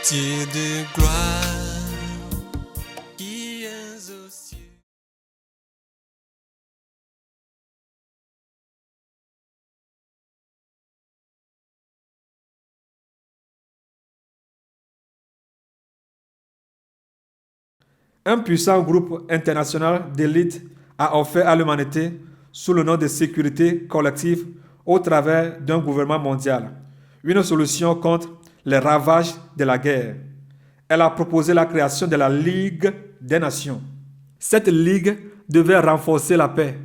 Dieu de gloire, qui es aux cieux. Un puissant groupe international d'élite a offert à l'humanité, sous le nom de sécurité collective au travers d'un gouvernement mondial, une solution contre les ravages de la guerre. Elle a proposé la création de la Ligue des Nations. Cette ligue devait renforcer la paix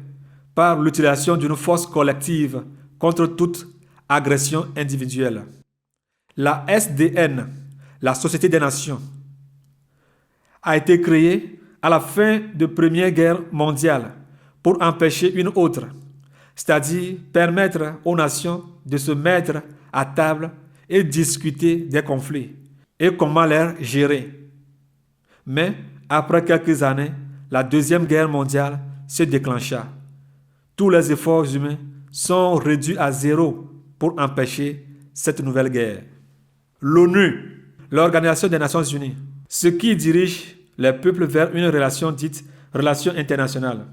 par l'utilisation d'une force collective contre toute agression individuelle. La SDN, la Société des Nations, a été créée à la fin de la Première Guerre mondiale pour empêcher une autre, c'est-à-dire permettre aux nations de se mettre à table et discuter des conflits et comment les gérer. Mais après quelques années, la Deuxième Guerre mondiale se déclencha. Tous les efforts humains sont réduits à zéro pour empêcher cette nouvelle guerre. L'ONU, l'Organisation des Nations Unies, ce qui dirige les peuples vers une relation dite relation internationale.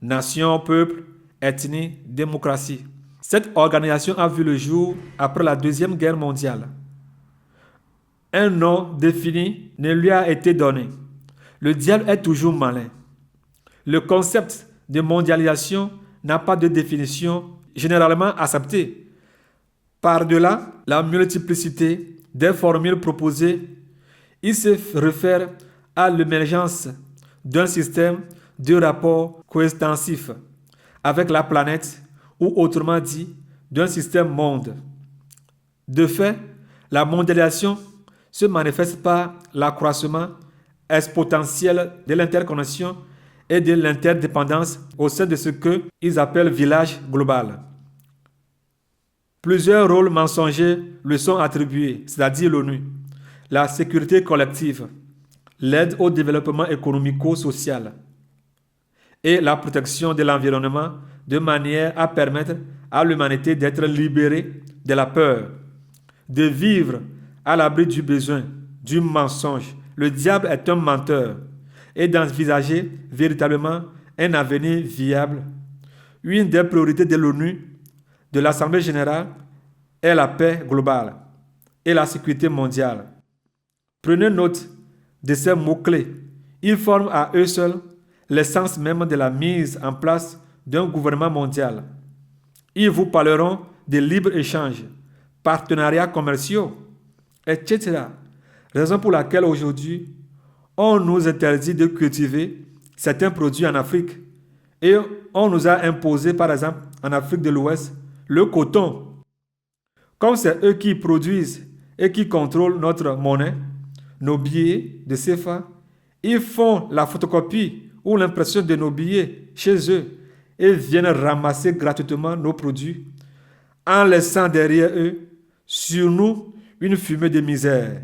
Nation, peuple, ethnie, démocratie. Cette organisation a vu le jour après la Deuxième Guerre mondiale. Un nom défini ne lui a été donné. Le diable est toujours malin. Le concept de mondialisation n'a pas de définition généralement acceptée. Par-delà la multiplicité des formules proposées, il se réfère à l'émergence d'un système de rapports coextensifs avec la planète ou autrement dit d'un système monde. De fait, la mondialisation se manifeste par l'accroissement exponentiel de l'interconnexion et de l'interdépendance au sein de ce qu'ils appellent village global. Plusieurs rôles mensongers lui sont attribués, c'est-à-dire l'ONU, la sécurité collective, l'aide au développement économico-social et la protection de l'environnement de manière à permettre à l'humanité d'être libérée de la peur, de vivre à l'abri du besoin, du mensonge. Le diable est un menteur et d'envisager véritablement un avenir viable. Une des priorités de l'ONU, de l'Assemblée générale, est la paix globale et la sécurité mondiale. Prenez note de ces mots-clés. Ils forment à eux seuls l'essence même de la mise en place d'un gouvernement mondial. Ils vous parleront de libre-échange, partenariats commerciaux, etc. Raison pour laquelle aujourd'hui, on nous interdit de cultiver certains produits en Afrique et on nous a imposé, par exemple, en Afrique de l'Ouest, le coton. Comme c'est eux qui produisent et qui contrôlent notre monnaie, nos billets de CFA, ils font la photocopie ou l'impression de nos billets chez eux et viennent ramasser gratuitement nos produits en laissant derrière eux, sur nous, une fumée de misère.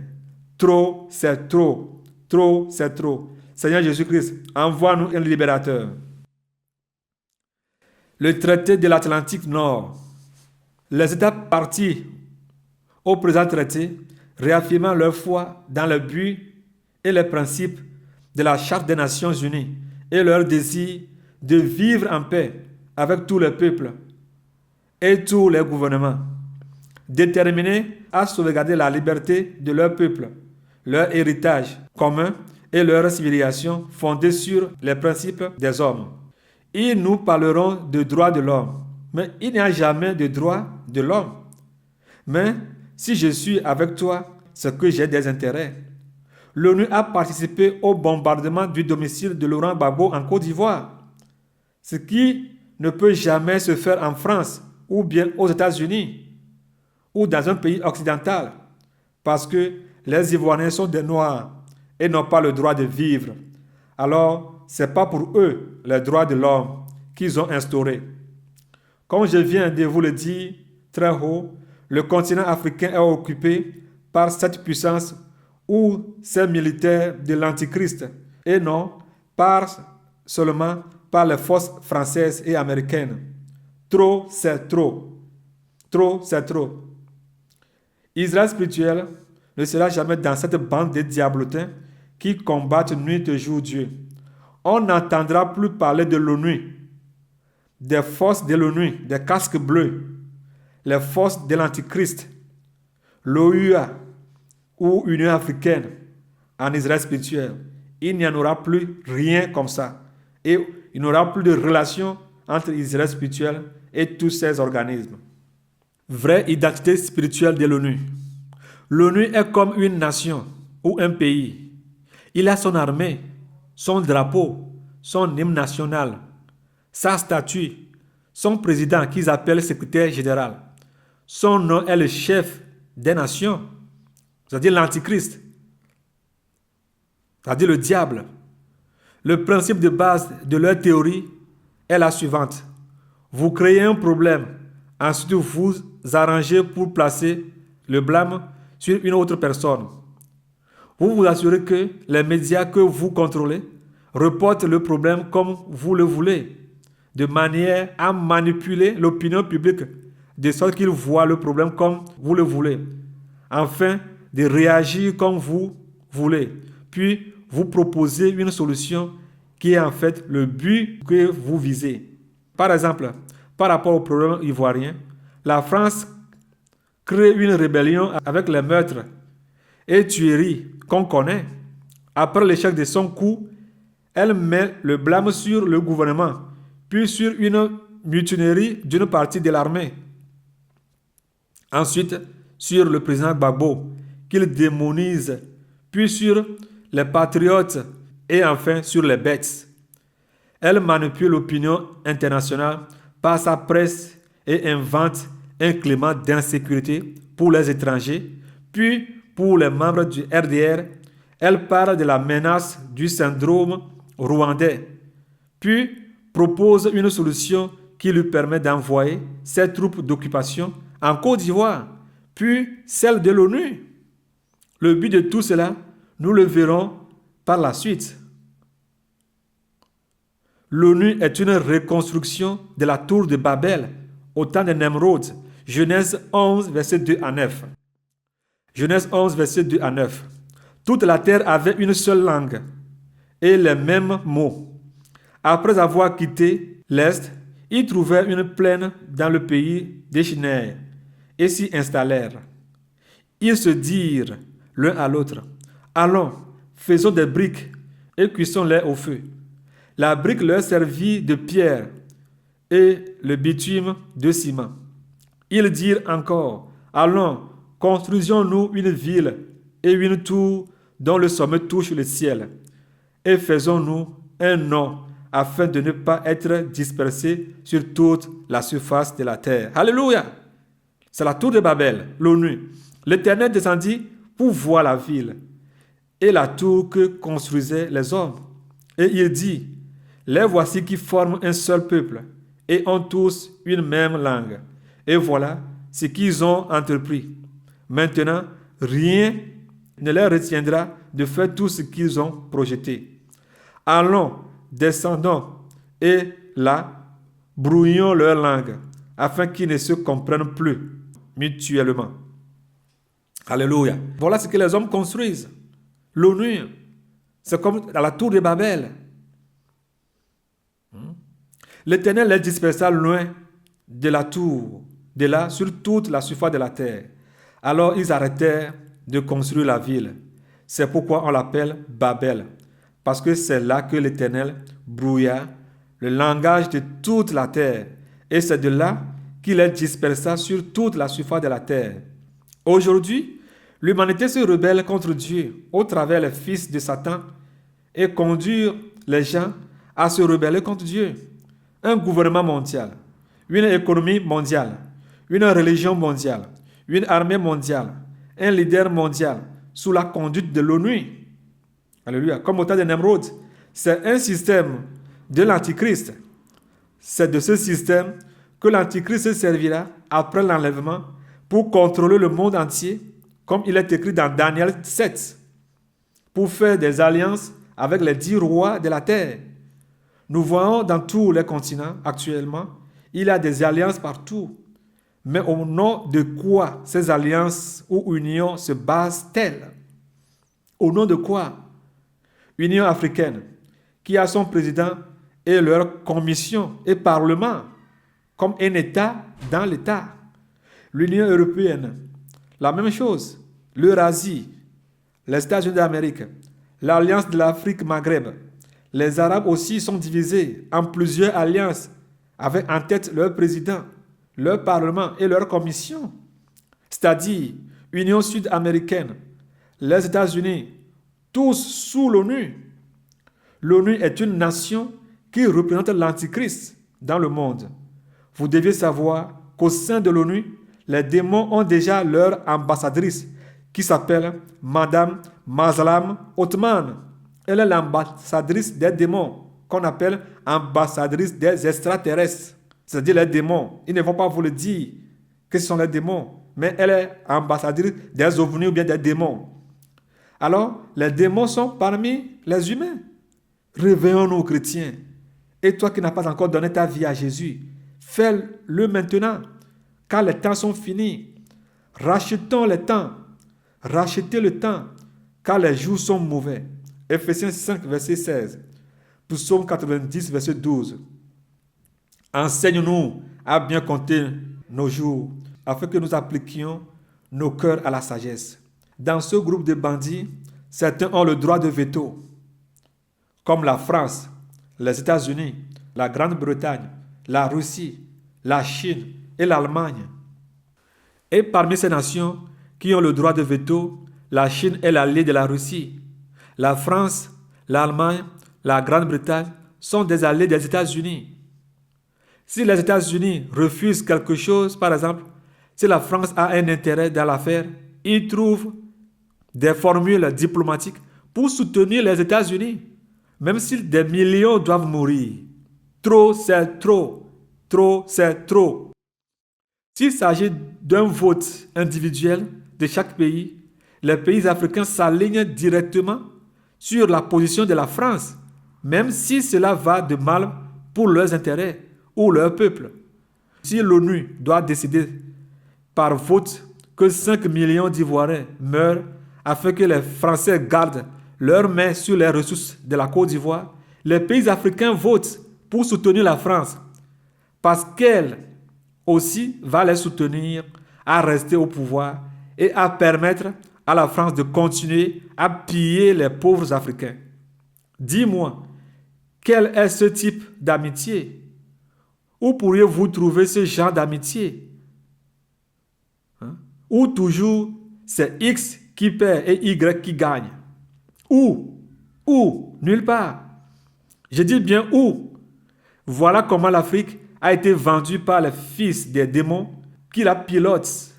Trop, c'est trop. Trop, c'est trop. Seigneur Jésus-Christ, envoie-nous un libérateur. Le traité de l'Atlantique Nord. Les États partis au présent traité, réaffirmant leur foi dans le but et les principes de la Charte des Nations Unies et leur désir de vivre en paix avec tous les peuples et tous les gouvernements, déterminés à sauvegarder la liberté de leur peuple, leur héritage commun et leur civilisation fondée sur les principes des hommes. Ils nous parleront de droits de l'homme, mais il n'y a jamais de droits de l'homme. Mais si je suis avec toi, c'est que j'ai des intérêts. L'ONU a participé au bombardement du domicile de Laurent Gbagbo en Côte d'Ivoire, ce qui ne peut jamais se faire en France ou bien aux États-Unis ou dans un pays occidental, parce que les Ivoiriens sont des Noirs et n'ont pas le droit de vivre. Alors, ce n'est pas pour eux les droits de l'homme qu'ils ont instaurés. Comme je viens de vous le dire très haut, le continent africain est occupé par cette puissance ou ces militaires de l'Antichrist et non seulement par les forces françaises et américaines. Trop, c'est trop. Trop, c'est trop. Israël spirituel ne sera jamais dans cette bande des diablotins qui combattent nuit et jour Dieu. On n'entendra plus parler de l'ONU, des forces de l'ONU, des casques bleus, les forces de l'Antichrist, l'OUA ou Union africaine en Israël spirituel. Il n'y en aura plus rien comme ça. Et il n'y aura plus de relation entre Israël spirituel et tous ces organismes. Vraie identité spirituelle de l'ONU. L'ONU est comme une nation ou un pays. Il a son armée, son drapeau, son hymne national, sa statue, son président qu'ils appellent secrétaire général. Son nom est le chef des nations, c'est-à-dire l'Antichrist, c'est-à-dire le diable. Le principe de base de leur théorie est la suivante. Vous créez un problème, ensuite vous arrangez pour placer le blâme sur une autre personne. Vous vous assurez que les médias que vous contrôlez reportent le problème comme vous le voulez, de manière à manipuler l'opinion publique de sorte qu'ils voient le problème comme vous le voulez, afin de réagir comme vous voulez. Puis, vous proposez une solution qui est en fait le but que vous visez. Par exemple, par rapport au problème ivoirien, la France crée une rébellion avec les meurtres et tueries qu'on connaît. Après l'échec de son coup, elle met le blâme sur le gouvernement, puis sur une mutinerie d'une partie de l'armée. Ensuite, sur le président Gbagbo, qu'il démonise, puis sur les patriotes et enfin sur les bêtes. Elle manipule l'opinion internationale par sa presse et invente un climat d'insécurité pour les étrangers. Puis, pour les membres du RDR, elle parle de la menace du syndrome rwandais. Puis, propose une solution qui lui permet d'envoyer ses troupes d'occupation en Côte d'Ivoire, puis celle de l'ONU. Le but de tout cela, nous le verrons par la suite. L'ONU est une reconstruction de la tour de Babel au temps de Nemrod. Genèse 11, verset 2 à 9. Genèse 11, verset 2 à 9. Toute la terre avait une seule langue et les mêmes mots. Après avoir quitté l'Est, ils trouvèrent une plaine dans le pays des Shinéens et s'y installèrent. Ils se dirent l'un à l'autre, « Allons, faisons des briques et cuisons-les au feu. » La brique leur servit de pierre et le bitume de ciment. Ils dirent encore, « Allons, construisons-nous une ville et une tour dont le sommet touche le ciel, et faisons-nous un nom afin de ne pas être dispersés sur toute la surface de la terre. » Alléluia! C'est la tour de Babel, l'ONU. L'Éternel descendit pour voir la ville et la tour que construisaient les hommes. Et il dit, « Les voici qui forment un seul peuple et ont tous une même langue. Et voilà ce qu'ils ont entrepris. Maintenant, rien ne leur retiendra de faire tout ce qu'ils ont projeté. Allons, descendons, et là, brouillons leur langue, afin qu'ils ne se comprennent plus mutuellement. » Alléluia. Voilà ce que les hommes construisent. L'ONU, c'est comme à la tour de Babel. L'Éternel les dispersa loin de la tour, de là sur toute la surface de la terre. Alors ils arrêtèrent de construire la ville. C'est pourquoi on l'appelle Babel, parce que c'est là que l'Éternel brouilla le langage de toute la terre, et c'est de là qu'il les dispersa sur toute la surface de la terre. Aujourd'hui, l'humanité se rebelle contre Dieu au travers des fils de Satan et conduit les gens à se rebeller contre Dieu. Un gouvernement mondial, une économie mondiale, une religion mondiale, une armée mondiale, un leader mondial sous la conduite de l'ONU. Alléluia. Comme au temps de Nemrod, c'est un système de l'Antichrist. C'est de ce système que l'Antichrist servira après l'enlèvement pour contrôler le monde entier, comme il est écrit dans Daniel 7, pour faire des alliances avec les 10 rois de la terre. Nous voyons dans tous les continents actuellement, il y a des alliances partout. Mais au nom de quoi ces alliances ou unions se basent-elles? Au nom de quoi? Union africaine, qui a son président et leur commission et parlement, comme un État dans l'État. L'Union européenne, la même chose. L'Eurasie, les États-Unis d'Amérique, l'Alliance de l'Afrique-Maghreb. Les Arabes aussi sont divisés en plusieurs alliances, avec en tête leur président, leur parlement et leur commission. C'est-à-dire Union sud-américaine, les États-Unis, tous sous l'ONU. L'ONU est une nation qui représente l'Antichrist dans le monde. Vous devez savoir qu'au sein de l'ONU, les démons ont déjà leur ambassadrice qui s'appelle Madame Mazlam Othman. Elle est l'ambassadrice des démons qu'on appelle ambassadrice des extraterrestres. C'est-à-dire les démons. Ils ne vont pas vous le dire que ce sont les démons, mais elle est ambassadrice des ovnis ou bien des démons. Alors, les démons sont parmi les humains. Réveillons-nous, chrétiens. Et toi qui n'as pas encore donné ta vie à Jésus, fais-le maintenant, car les temps sont finis. Rachetons le temps. Rachetez le temps, car les jours sont mauvais. Ephésiens 5, verset 16. Psaume 90, verset 12. Enseigne-nous à bien compter nos jours, afin que nous appliquions nos cœurs à la sagesse. Dans ce groupe de bandits, certains ont le droit de veto, comme la France, les États-Unis, la Grande-Bretagne, la Russie, la Chine et l'Allemagne. Et parmi ces nations qui ont le droit de veto, la Chine est l'allié de la Russie. La France, l'Allemagne, la Grande-Bretagne sont des alliés des États-Unis. Si les États-Unis refusent quelque chose, par exemple, si la France a un intérêt dans l'affaire, ils trouvent des formules diplomatiques pour soutenir les États-Unis, même si des millions doivent mourir. Trop, c'est trop. Trop, c'est trop. S'il s'agit d'un vote individuel de chaque pays, les pays africains s'alignent directement sur la position de la France, même si cela va de mal pour leurs intérêts ou leur peuple. Si l'ONU doit décider par vote que 5 millions d'Ivoiriens meurent afin que les Français gardent leurs mains sur les ressources de la Côte d'Ivoire, les pays africains votent pour soutenir la France parce qu'elle aussi va les soutenir à rester au pouvoir et à permettre à la France de continuer à piller les pauvres Africains. Dis-moi, quel est ce type d'amitié? Où pourriez-vous trouver ce genre d'amitié? Où toujours c'est X qui perd et Y qui gagne? Où? Où? Nulle part. Je dis bien où. Voilà comment l'Afrique a été vendue par les fils des démons qui la pilotent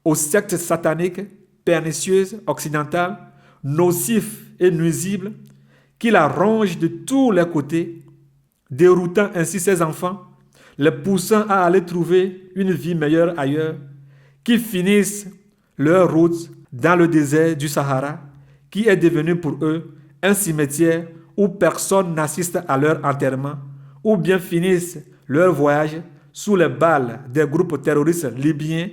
aux sectes sataniques, pernicieuses, occidentales, nocifs et nuisibles, qui la rongent de tous les côtés, déroutant ainsi ses enfants, les poussant à aller trouver une vie meilleure ailleurs, qui finissent leur route dans le désert du Sahara, qui est devenu pour eux un cimetière où personne n'assiste à leur enterrement, ou bien finissent leur voyage sous les balles des groupes terroristes libyens,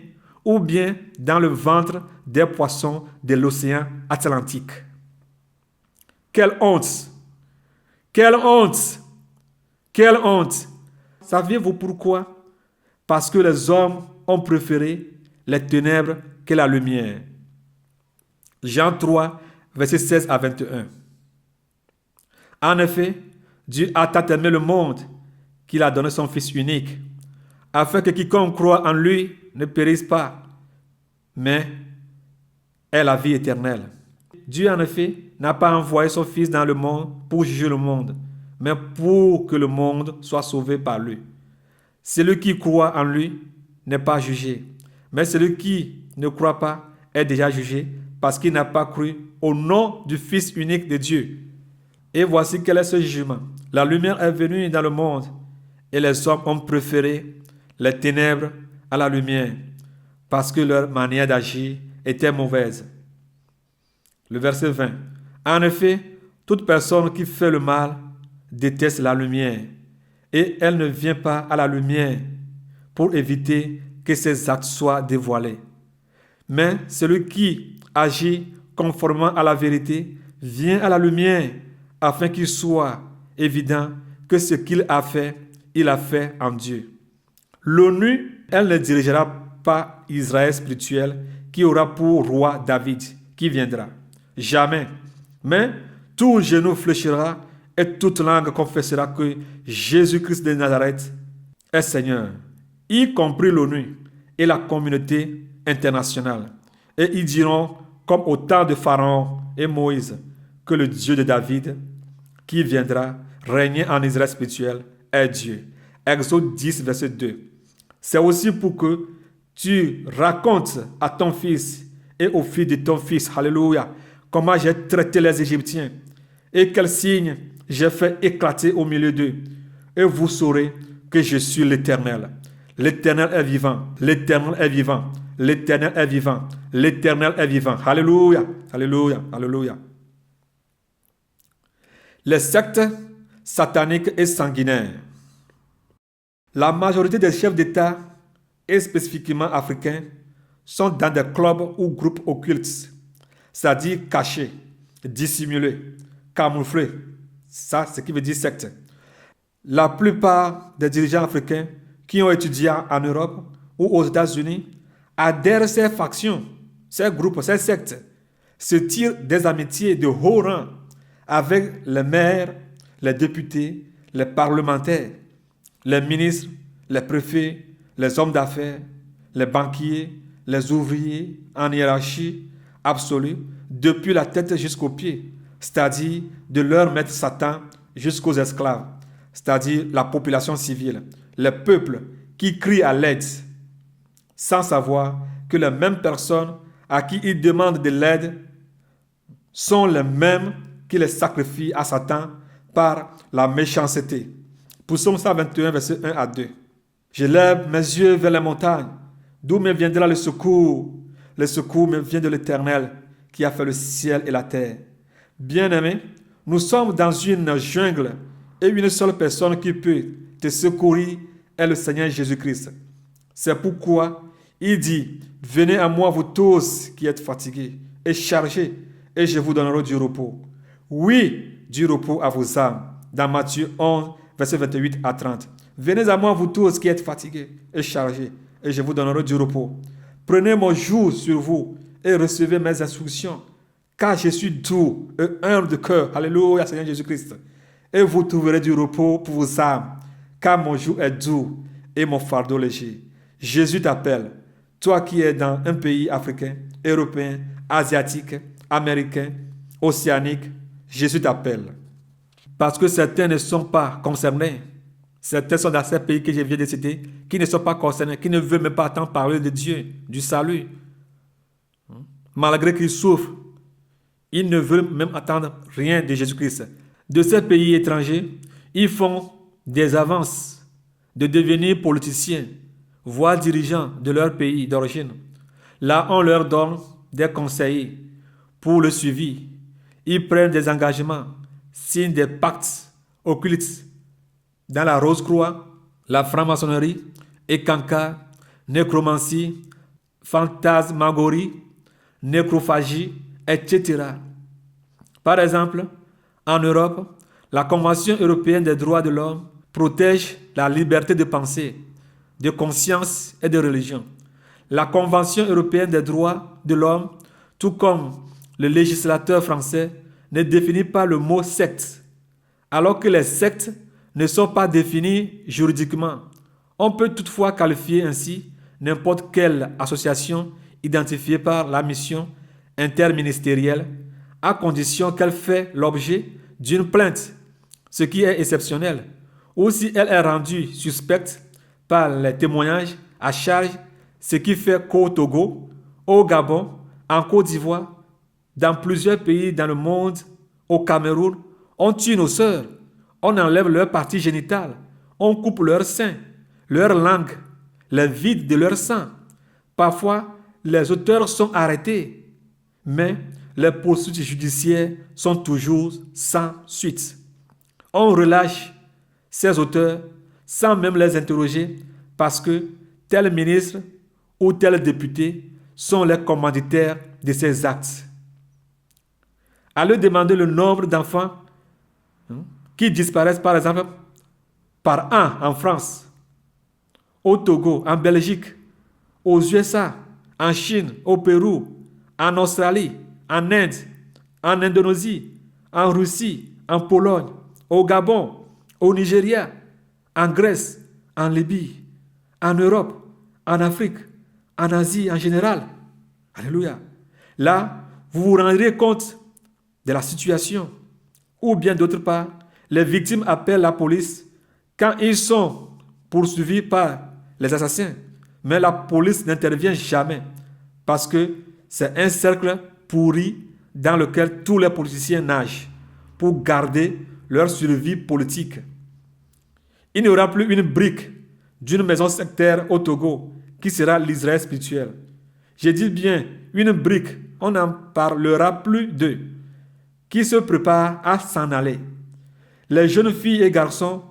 ou bien dans le ventre des poissons de l'océan Atlantique. Quelle honte! Quelle honte! Quelle honte! Saviez-vous pourquoi? Parce que les hommes ont préféré les ténèbres que la lumière. Jean 3, versets 16 à 21. En effet, Dieu a tant aimé le monde qu'il a donné son Fils unique, afin que quiconque croit en lui ne périsse pas, mais ait la vie éternelle. Dieu, en effet, n'a pas envoyé son Fils dans le monde pour juger le monde, mais pour que le monde soit sauvé par lui. Celui qui croit en lui n'est pas jugé, mais celui qui ne croit pas est déjà jugé parce qu'il n'a pas cru au nom du Fils unique de Dieu. Et voici quel est ce jugement. La lumière est venue dans le monde et les hommes ont préféré les ténèbres à la lumière parce que leur manière d'agir était mauvaise. Le verset 20. En effet, toute personne qui fait le mal déteste la lumière et elle ne vient pas à la lumière pour éviter que ses actes soient dévoilés. Mais celui qui agit conformément à la vérité vient à la lumière afin qu'il soit évident que ce qu'il a fait, il a fait en Dieu. L'ONU, elle ne dirigera pas Israël spirituel qui aura pour roi David, qui viendra. Jamais. Mais tout genou fléchira et toute langue confessera que Jésus-Christ de Nazareth est Seigneur, y compris l'ONU et la communauté internationale. Et ils diront, comme au temps de Pharaon et Moïse, que le Dieu de David, qui viendra régner en Israël spirituel, est Dieu. Exode 10, verset 2. C'est aussi pour que tu racontes à ton fils et au fils de ton fils, alléluia, comment j'ai traité les Égyptiens et quels signes j'ai fait éclater au milieu d'eux. Et vous saurez que je suis l'Éternel. L'Éternel est vivant. L'Éternel est vivant. L'Éternel est vivant. L'Éternel est vivant. Alléluia. Alléluia. Alléluia. Les sectes sataniques et sanguinaires. La majorité des chefs d'État, et spécifiquement africains, sont dans des clubs ou groupes occultes, c'est-à-dire cachés, dissimulés, camouflés. Ça, c'est ce qui veut dire secte. La plupart des dirigeants africains qui ont étudié en Europe ou aux États-Unis adhèrent à ces factions, ces groupes, ces sectes, se tirent des amitiés de haut rang avec les maires, les députés, les parlementaires, les ministres, les préfets, les hommes d'affaires, les banquiers, les ouvriers en hiérarchie absolue, depuis la tête jusqu'aux pieds, c'est-à-dire de leur maître Satan jusqu'aux esclaves, c'est-à-dire la population civile, les peuples qui crient à l'aide, sans savoir que les mêmes personnes à qui ils demandent de l'aide sont les mêmes qui les sacrifient à Satan par la méchanceté. Psaume 121, verset 1 à 2. Je lève mes yeux vers les montagnes. D'où me viendra le secours? Le secours me vient de l'Éternel qui a fait le ciel et la terre. Bien-aimés, nous sommes dans une jungle et une seule personne qui peut te secourir est le Seigneur Jésus-Christ. C'est pourquoi il dit, venez à moi vous tous qui êtes fatigués et chargés et je vous donnerai du repos. Oui, du repos à vos âmes. Dans Matthieu 11, verset 28 à 30. Venez à moi vous tous qui êtes fatigués et chargés et je vous donnerai du repos. Prenez mon joug sur vous et recevez mes instructions, car je suis doux et humble de cœur. Alléluia, Seigneur Jésus-Christ. Et vous trouverez du repos pour vos âmes, car mon joug est doux et mon fardeau léger. Jésus t'appelle, toi qui es dans un pays africain, européen, asiatique, américain, océanique. Jésus t'appelle. Parce que certains ne sont pas concernés. Certains sont dans ces pays que je viens de citer, qui ne sont pas concernés, qui ne veulent même pas entendre parler de Dieu, du salut. Malgré qu'ils souffrent, ils ne veulent même entendre rien de Jésus-Christ. De ces pays étrangers, ils font des avances de devenir politiciens, voire dirigeants de leur pays d'origine. Là, on leur donne des conseillers pour le suivi. Ils prennent des engagements, signent des pactes occultes dans la Rose-Croix, la franc-maçonnerie, Ekanka, nécromancie, fantasmagorie, nécrophagie, etc. Par exemple, en Europe, la Convention européenne des droits de l'homme protège la liberté de pensée, de conscience et de religion. La Convention européenne des droits de l'homme, tout comme le législateur français, ne définit pas le mot secte, alors que les sectes ne sont pas définies juridiquement. On peut toutefois qualifier ainsi n'importe quelle association identifiée par la mission interministérielle, à condition qu'elle fait l'objet d'une plainte, ce qui est exceptionnel, ou si elle est rendue suspecte par les témoignages à charge, ce qui fait qu'au Togo, au Gabon, en Côte d'Ivoire, dans plusieurs pays dans le monde, au Cameroun, on tue nos sœurs, on enlève leurs parties génitales, on coupe leurs seins, leur langue, les vides de leur sang. Parfois, les auteurs sont arrêtés, mais les poursuites judiciaires sont toujours sans suite. On relâche ces auteurs sans même les interroger parce que tel ministre ou tel député sont les commanditaires de ces actes. Allez demander le nombre d'enfants qui disparaissent, par exemple, par an en France, au Togo, en Belgique, aux USA, en Chine, au Pérou, en Australie, en Inde, en Indonésie, en Russie, en Pologne, au Gabon, au Nigeria, en Grèce, en Libye, en Europe, en Afrique, en Asie en général. Alléluia. Là, vous vous rendrez compte de la situation. Ou bien d'autre part, les victimes appellent la police quand ils sont poursuivis par les assassins. Mais la police n'intervient jamais parce que c'est un cercle pourri dans lequel tous les politiciens nagent pour garder leur survie politique. Il n'y aura plus une brique d'une maison sectaire au Togo qui sera l'Israël spirituel. Je dis bien une brique, on n'en parlera plus d'eux, qui se préparent à s'en aller. Les jeunes filles et garçons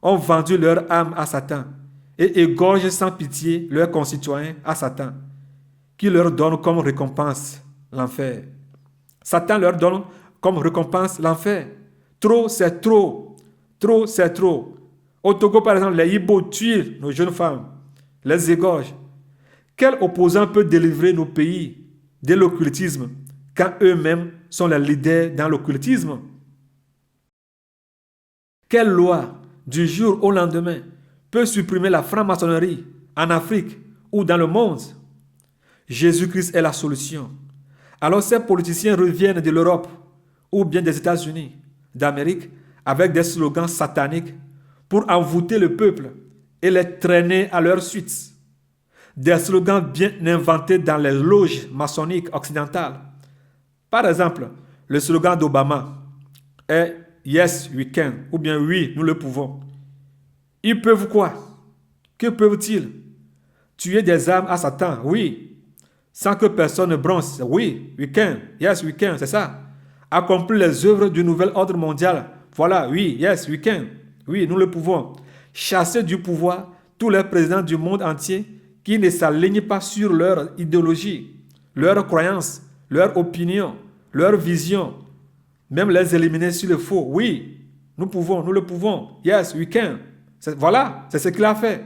ont vendu leur âme à Satan et égorgent sans pitié leurs concitoyens à Satan, qui leur donne comme récompense l'enfer. Satan leur donne comme récompense l'enfer. Trop, c'est trop. Trop, c'est trop. Au Togo, par exemple, les Ibo tuent nos jeunes femmes, les égorgent. Quel opposant peut délivrer nos pays de l'occultisme quand eux-mêmes sont les leaders dans l'occultisme? Quelle loi, du jour au lendemain, peut supprimer la franc-maçonnerie en Afrique ou dans le monde? Jésus-Christ est la solution. Alors ces politiciens reviennent de l'Europe ou bien des États-Unis, d'Amérique, avec des slogans sataniques pour envoûter le peuple et les traîner à leur suite. Des slogans bien inventés dans les loges maçonniques occidentales. Par exemple, le slogan d'Obama est « Yes, we can » ou bien « Oui, nous le pouvons ». Ils peuvent quoi? Que peuvent-ils? Tuer des âmes à Satan? Oui. Sans que personne ne bronze? Oui, we can. Yes, we can, c'est ça. Accomplir les œuvres du nouvel ordre mondial? Voilà, oui, yes, we can. Oui, nous le pouvons. Chasser du pouvoir tous les présidents du monde entier qui ne s'alignent pas sur leur idéologie, leurs croyances, leur opinion, leur vision, même les éliminer sur le faux. Oui, nous pouvons, nous le pouvons. Yes, we can. Voilà, c'est ce qu'il a fait.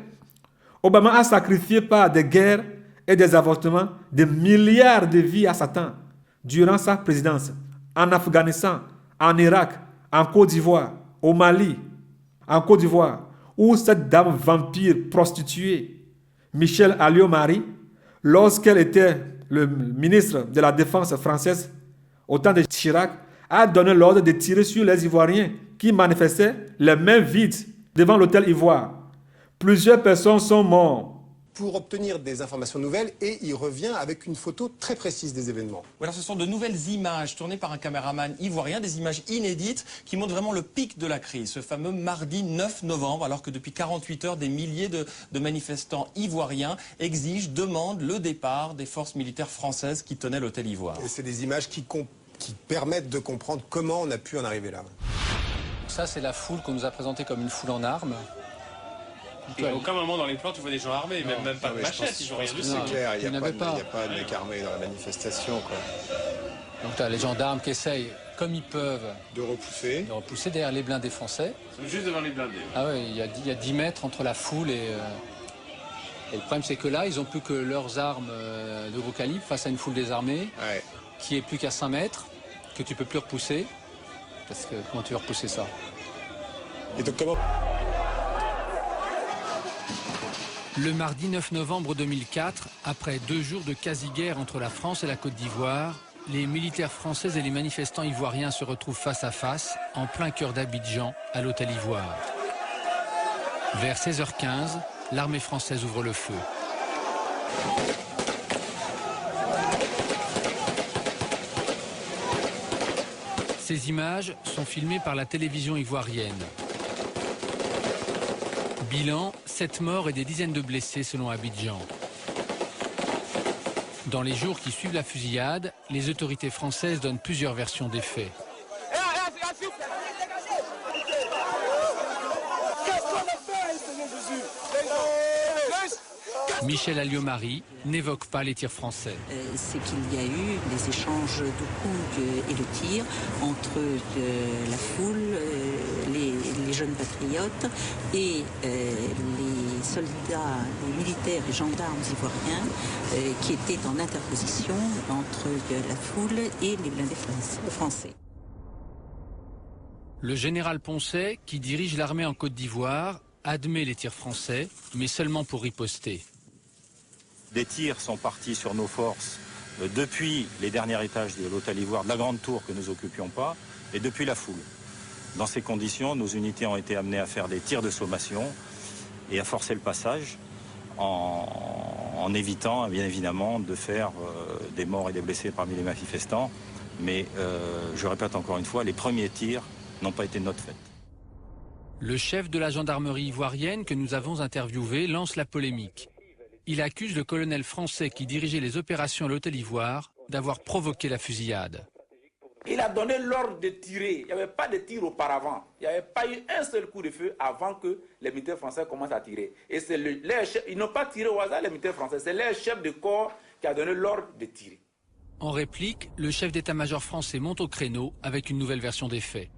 Obama a sacrifié par des guerres et des avortements des milliards de vies à Satan durant sa présidence, en Afghanistan, en Irak, en Côte d'Ivoire, au Mali, en Côte d'Ivoire, où cette dame vampire prostituée, Michelle Alliot-Marie, lorsqu'elle était le ministre de la Défense française au temps de Chirac, a donné l'ordre de tirer sur les Ivoiriens qui manifestaient les mains vides devant l'hôtel Ivoire. Plusieurs personnes sont mortes. Pour obtenir des informations nouvelles et il revient avec une photo très précise des événements. Alors ce sont de nouvelles images tournées par un caméraman ivoirien, des images inédites qui montrent vraiment le pic de la crise, ce fameux mardi 9 novembre, alors que depuis 48 heures, des milliers de manifestants ivoiriens exigent, demandent le départ des forces militaires françaises qui tenaient l'hôtel Ivoire. Et c'est des images qui permettent de comprendre comment on a pu en arriver là. Ça, c'est la foule qu'on nous a présentée comme une foule en armes. Et à aucun moment dans les plans tu vois des gens armés, même pas de machettes, ils ont rien du tout. C'est clair, il n'y a pas pas de mec armé dans la manifestation, quoi. Donc tu as les gendarmes qui essayent, comme ils peuvent, De repousser. derrière les blindés français. Ils sont juste devant les blindés. Ah oui, il y a 10 mètres entre la foule et le problème c'est que là, ils n'ont plus que leurs armes de gros calibre face à une foule désarmée qui est plus qu'à 5 mètres, que tu peux plus repousser. Parce que comment tu veux repousser ça? Et donc comment... Le mardi 9 novembre 2004, après 2 jours de quasi-guerre entre la France et la Côte d'Ivoire, les militaires français et les manifestants ivoiriens se retrouvent face à face, en plein cœur d'Abidjan, à l'hôtel Ivoire. Vers 16h15, l'armée française ouvre le feu. Ces images sont filmées par la télévision ivoirienne. Bilan, 7 morts et des dizaines de blessés selon Abidjan. Dans les jours qui suivent la fusillade, les autorités françaises donnent plusieurs versions des faits. Michel Alliot-Marie n'évoque pas les tirs français. C'est qu'il y a eu des échanges de coups et de tirs entre la foule, les jeunes patriotes et les soldats, les militaires et gendarmes ivoiriens qui étaient en interposition entre la foule et les blindés français. Le général Poncet, qui dirige l'armée en Côte d'Ivoire, admet les tirs français, mais seulement pour riposter. Des tirs sont partis sur nos forces depuis les derniers étages de l'hôtel Ivoire, de la grande tour que nous occupions pas, et depuis la foule. Dans ces conditions, nos unités ont été amenées à faire des tirs de sommation et à forcer le passage en évitant, bien évidemment, de faire des morts et des blessés parmi les manifestants. Mais je répète encore une fois, les premiers tirs n'ont pas été de notre fait. Le chef de la gendarmerie ivoirienne que nous avons interviewé lance la polémique. Il accuse le colonel français qui dirigeait les opérations à l'hôtel Ivoire d'avoir provoqué la fusillade. Il a donné l'ordre de tirer. Il n'y avait pas de tir auparavant. Il n'y avait pas eu un seul coup de feu avant que les militaires français commencent à tirer. Et c'est ils n'ont pas tiré au hasard, les militaires français. C'est leur chef de corps qui a donné l'ordre de tirer. En réplique, le chef d'état-major français monte au créneau avec une nouvelle version des faits.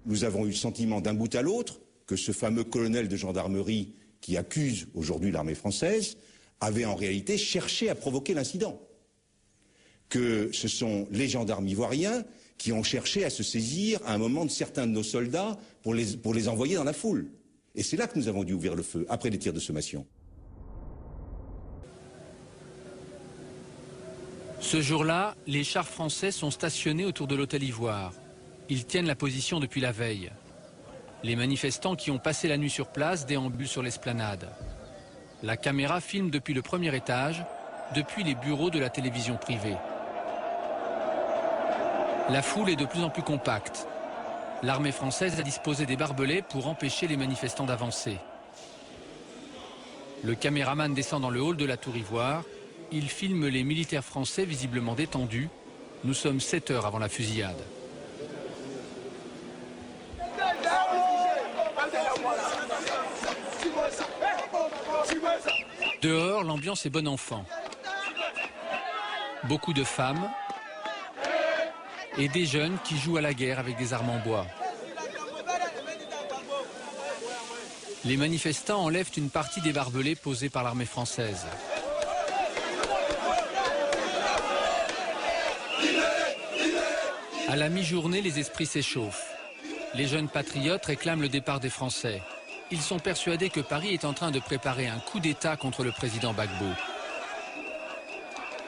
Nous avons eu le sentiment d'un bout à l'autre que ce fameux colonel de gendarmerie qui accuse aujourd'hui l'armée française avait en réalité cherché à provoquer l'incident. Que ce sont les gendarmes ivoiriens qui ont cherché à se saisir à un moment de certains de nos soldats pour les envoyer dans la foule. Et c'est là que nous avons dû ouvrir le feu, après les tirs de sommation. Ce jour-là, les chars français sont stationnés autour de l'hôtel Ivoire. Ils tiennent la position depuis la veille. Les manifestants qui ont passé la nuit sur place déambulent sur l'esplanade. La caméra filme depuis le premier étage, depuis les bureaux de la télévision privée. La foule est de plus en plus compacte. L'armée française a disposé des barbelés pour empêcher les manifestants d'avancer. Le caméraman descend dans le hall de la Tour Ivoire. Il filme les militaires français visiblement détendus. Nous sommes 7 heures avant la fusillade. Dehors, l'ambiance est bon enfant. Beaucoup de femmes et des jeunes qui jouent à la guerre avec des armes en bois. Les manifestants enlèvent une partie des barbelés posés par l'armée française. À la mi-journée, les esprits s'échauffent. Les jeunes patriotes réclament le départ des Français. Ils sont persuadés que Paris est en train de préparer un coup d'État contre le président Gbagbo.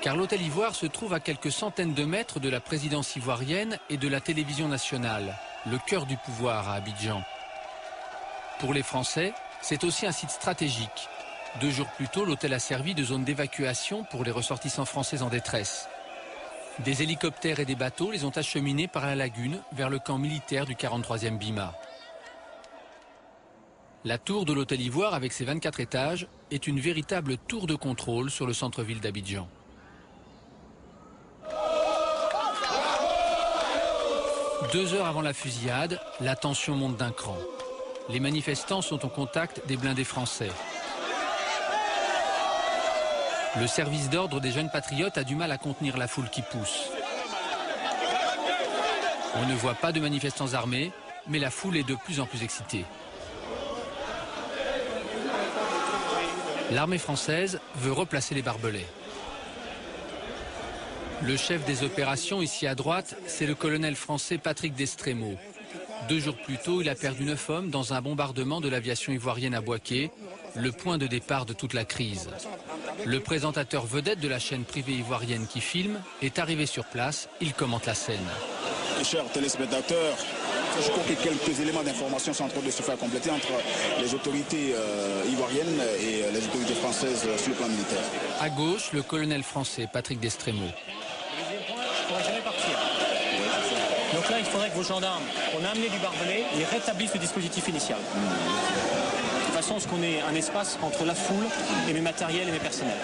Car l'hôtel Ivoire se trouve à quelques centaines de mètres de la présidence ivoirienne et de la télévision nationale, le cœur du pouvoir à Abidjan. Pour les Français, c'est aussi un site stratégique. 2 jours plus tôt, l'hôtel a servi de zone d'évacuation pour les ressortissants français en détresse. Des hélicoptères et des bateaux les ont acheminés par la lagune vers le camp militaire du 43e Bima. La tour de l'hôtel Ivoire, avec ses 24 étages, est une véritable tour de contrôle sur le centre-ville d'Abidjan. Deux heures avant la fusillade, la tension monte d'un cran. Les manifestants sont en contact des blindés français. Le service d'ordre des jeunes patriotes a du mal à contenir la foule qui pousse. On ne voit pas de manifestants armés, mais la foule est de plus en plus excitée. L'armée française veut replacer les barbelés. Le chef des opérations, ici à droite, c'est le colonel français Patrick Destremo. 2 jours plus tôt, il a perdu 9 hommes dans un bombardement de l'aviation ivoirienne à Bouaké, le point de départ de toute la crise. Le présentateur vedette de la chaîne privée ivoirienne qui filme est arrivé sur place, il commente la scène. Chers téléspectateurs, je crois que quelques éléments d'information sont en train de se faire compléter entre les autorités ivoiriennes et les autorités françaises sur le plan militaire. À gauche, le colonel français Patrick Destremo. Je ne pourrais jamais partir. Donc là, il faudrait que vos gendarmes, on a amené du barbelé, ils rétablissent le dispositif initial. De façon à ce qu'on ait un espace entre la foule et mes matériels et mes personnels.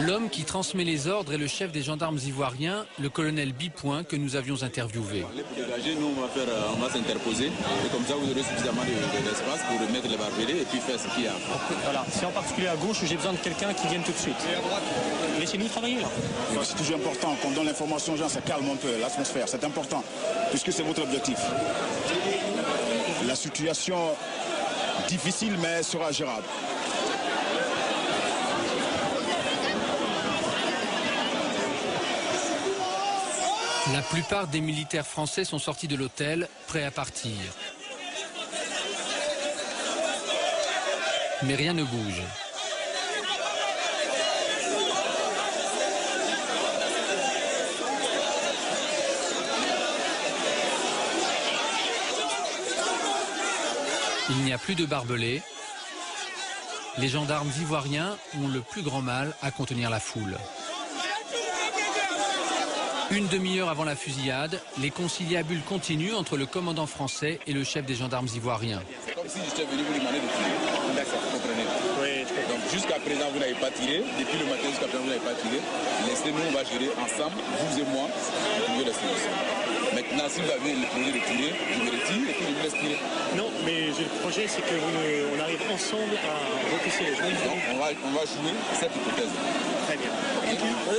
L'homme qui transmet les ordres est le chef des gendarmes ivoiriens, le colonel Bipoint, que nous avions interviewé. Nous, on va s'interposer et comme ça vous aurez suffisamment d'espace pour mettre les barbelés et puis faire ce qu'il y a. Voilà, c'est en particulier à gauche où j'ai besoin de quelqu'un qui vienne tout de suite. Laissez-nous travailler là. C'est toujours important qu'on donne l'information aux gens, ça calme un peu l'atmosphère, c'est important puisque c'est votre objectif. La situation difficile mais sera gérable. La plupart des militaires français sont sortis de l'hôtel, prêts à partir. Mais rien ne bouge. Il n'y a plus de barbelés. Les gendarmes ivoiriens ont le plus grand mal à contenir la foule. Une demi-heure avant la fusillade, les conciliabules continuent entre le commandant français et le chef des gendarmes ivoiriens. C'est comme si j'étais venu vous demander de tirer. D'accord, comprenez. Oui, donc jusqu'à présent vous n'avez pas tiré. Depuis le matin jusqu'à présent vous n'avez pas tiré. Laissez-nous, on va gérer ensemble, vous et moi, pour trouver la solution. Maintenant, si vous avez le projet de tirer, je me retire et puis je vous laisse tirer. Non, mais le projet c'est qu'on arrive ensemble à repousser les gens. Donc on va jouer cette hypothèse. Très bien.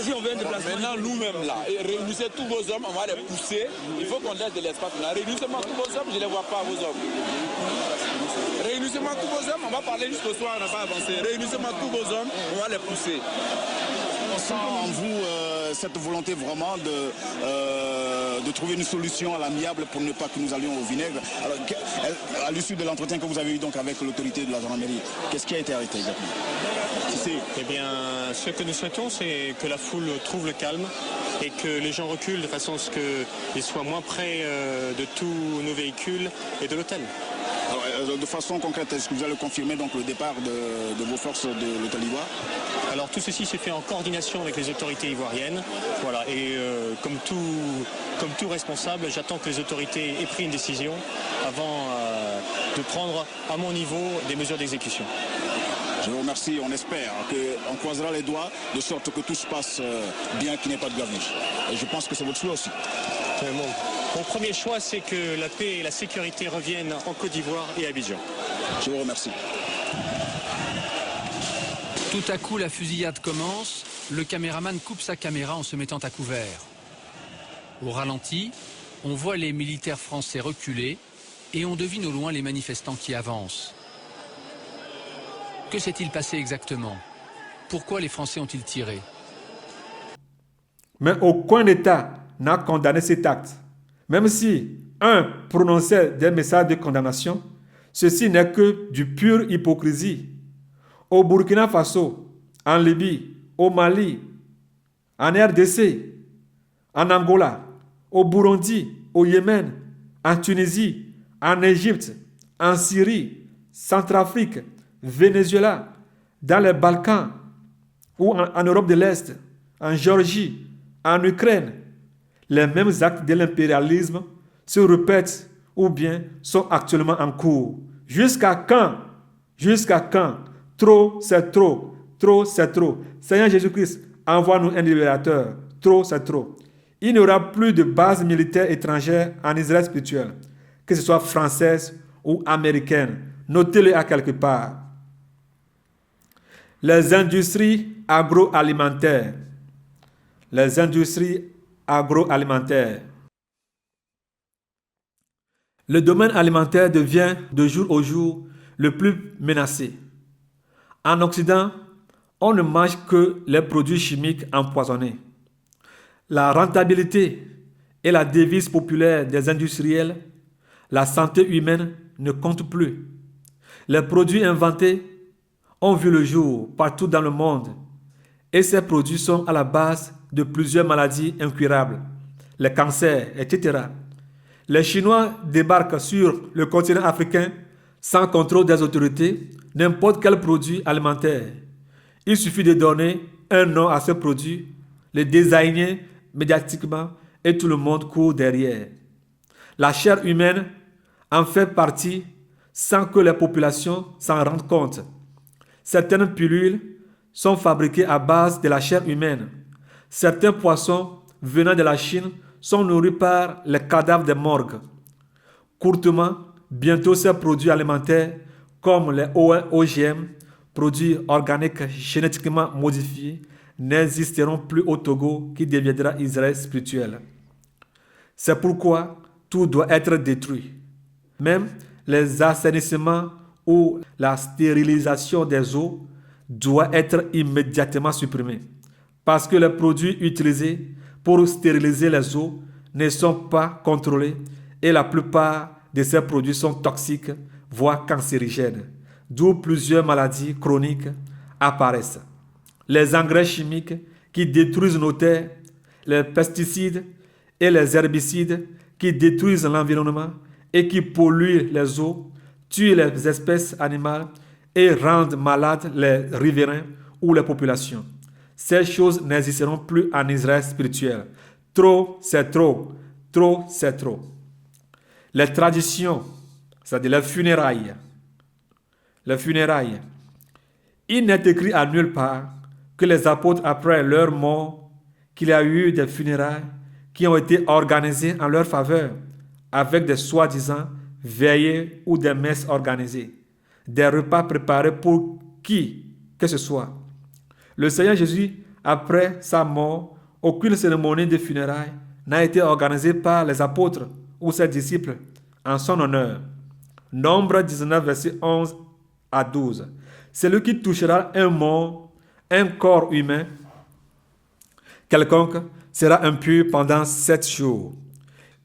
Si on vient de maintenant nous-mêmes là, et réunissez tous vos hommes, on va les pousser. Il faut qu'on laisse de l'espace. Réunissez-moi tous vos hommes, je ne les vois pas vos hommes. Réunissez-moi tous vos hommes, on va parler jusqu'au soir, on n'a pas avancé. Réunissez-moi tous vos hommes, on va les pousser. On sent en vous cette volonté vraiment de trouver une solution à l'amiable pour ne pas que nous allions au vinaigre. Alors, à l'issue de l'entretien que vous avez eu donc avec l'autorité de la gendarmerie, qu'est-ce qui a été arrêté exactement? Eh bien, ce que nous souhaitons, c'est que la foule trouve le calme et que les gens reculent de façon à ce qu'ils soient moins près de tous nos véhicules et de l'hôtel. Alors, de façon concrète, est-ce que vous allez confirmer donc le départ de vos forces de l'hôtel Ivoire? Alors tout ceci s'est fait en coordination avec les autorités ivoiriennes. Voilà, et comme tout responsable, j'attends que les autorités aient pris une décision avant de prendre à mon niveau des mesures d'exécution. Je vous remercie, on espère qu'on croisera les doigts de sorte que tout se passe bien, qu'il n'y ait pas de gavage. Et je pense que c'est votre choix aussi. Mon premier choix, c'est que la paix et la sécurité reviennent en Côte d'Ivoire et à Abidjan. Je vous remercie. Tout à coup, la fusillade commence. Le caméraman coupe sa caméra en se mettant à couvert. Au ralenti, on voit les militaires français reculer et on devine au loin les manifestants qui avancent. Que s'est-il passé exactement? Pourquoi les Français ont-ils tiré? Mais aucun État n'a condamné cet acte. Même si un prononçait des messages de condamnation, ceci n'est que du pure hypocrisie. Au Burkina Faso, en Libye, au Mali, en RDC, en Angola, au Burundi, au Yémen, en Tunisie, en Égypte, en Syrie, Centrafrique, Venezuela, dans les Balkans ou en Europe de l'Est, en Géorgie, en Ukraine, les mêmes actes de l'impérialisme se répètent ou bien sont actuellement en cours. Jusqu'à quand? Jusqu'à quand? Trop, c'est trop. Trop, c'est trop. Seigneur Jésus-Christ, envoie-nous un libérateur. Trop, c'est trop. Il n'y aura plus de base militaire étrangère en Israël spirituel, que ce soit française ou américaine. Notez-le à quelque part. Les industries agroalimentaires. Les industries agroalimentaires. Le domaine alimentaire devient de jour au jour le plus menacé. En Occident, on ne mange que les produits chimiques empoisonnés. La rentabilité est la devise populaire des industriels. La santé humaine ne compte plus. Les produits inventés ont vu le jour partout dans le monde et ces produits sont à la base de plusieurs maladies incurables, les cancers, etc. Les Chinois débarquent sur le continent africain sans contrôle des autorités n'importe quel produit alimentaire. Il suffit de donner un nom à ce produit, le désigner médiatiquement et tout le monde court derrière. La chair humaine en fait partie sans que les populations s'en rendent compte. Certaines pilules sont fabriqués à base de la chair humaine. Certains poissons venant de la Chine sont nourris par les cadavres des morgues. Courtement, bientôt ces produits alimentaires comme les OGM, produits organiques génétiquement modifiés, n'existeront plus au Togo qui deviendra Israël spirituel. C'est pourquoi tout doit être détruit. Même les assainissements ou la stérilisation des eaux doit être immédiatement supprimée. Parce que les produits utilisés pour stériliser les eaux ne sont pas contrôlés et la plupart de ces produits sont toxiques, voire cancérigènes, d'où plusieurs maladies chroniques apparaissent. Les engrais chimiques qui détruisent nos terres, les pesticides et les herbicides qui détruisent l'environnement et qui polluent les eaux, tuent les espèces animales et rendent malades les riverains ou les populations. Ces choses n'existeront plus en Israël spirituel. Trop, c'est trop. Trop, c'est trop. Les traditions, c'est-à-dire les funérailles. Les funérailles. Il n'est écrit à nulle part que les apôtres, après leur mort, qu'il y a eu des funérailles qui ont été organisées en leur faveur, avec des soi-disant veillées ou des messes organisées, des repas préparés pour qui que ce soit. Le Seigneur Jésus, après sa mort, aucune cérémonie de funérailles n'a été organisée par les apôtres ou ses disciples en son honneur. Nombre 19, verset 11 à 12. Celui qui touchera un mort, un corps humain, quelconque, sera impur pendant 7 jours.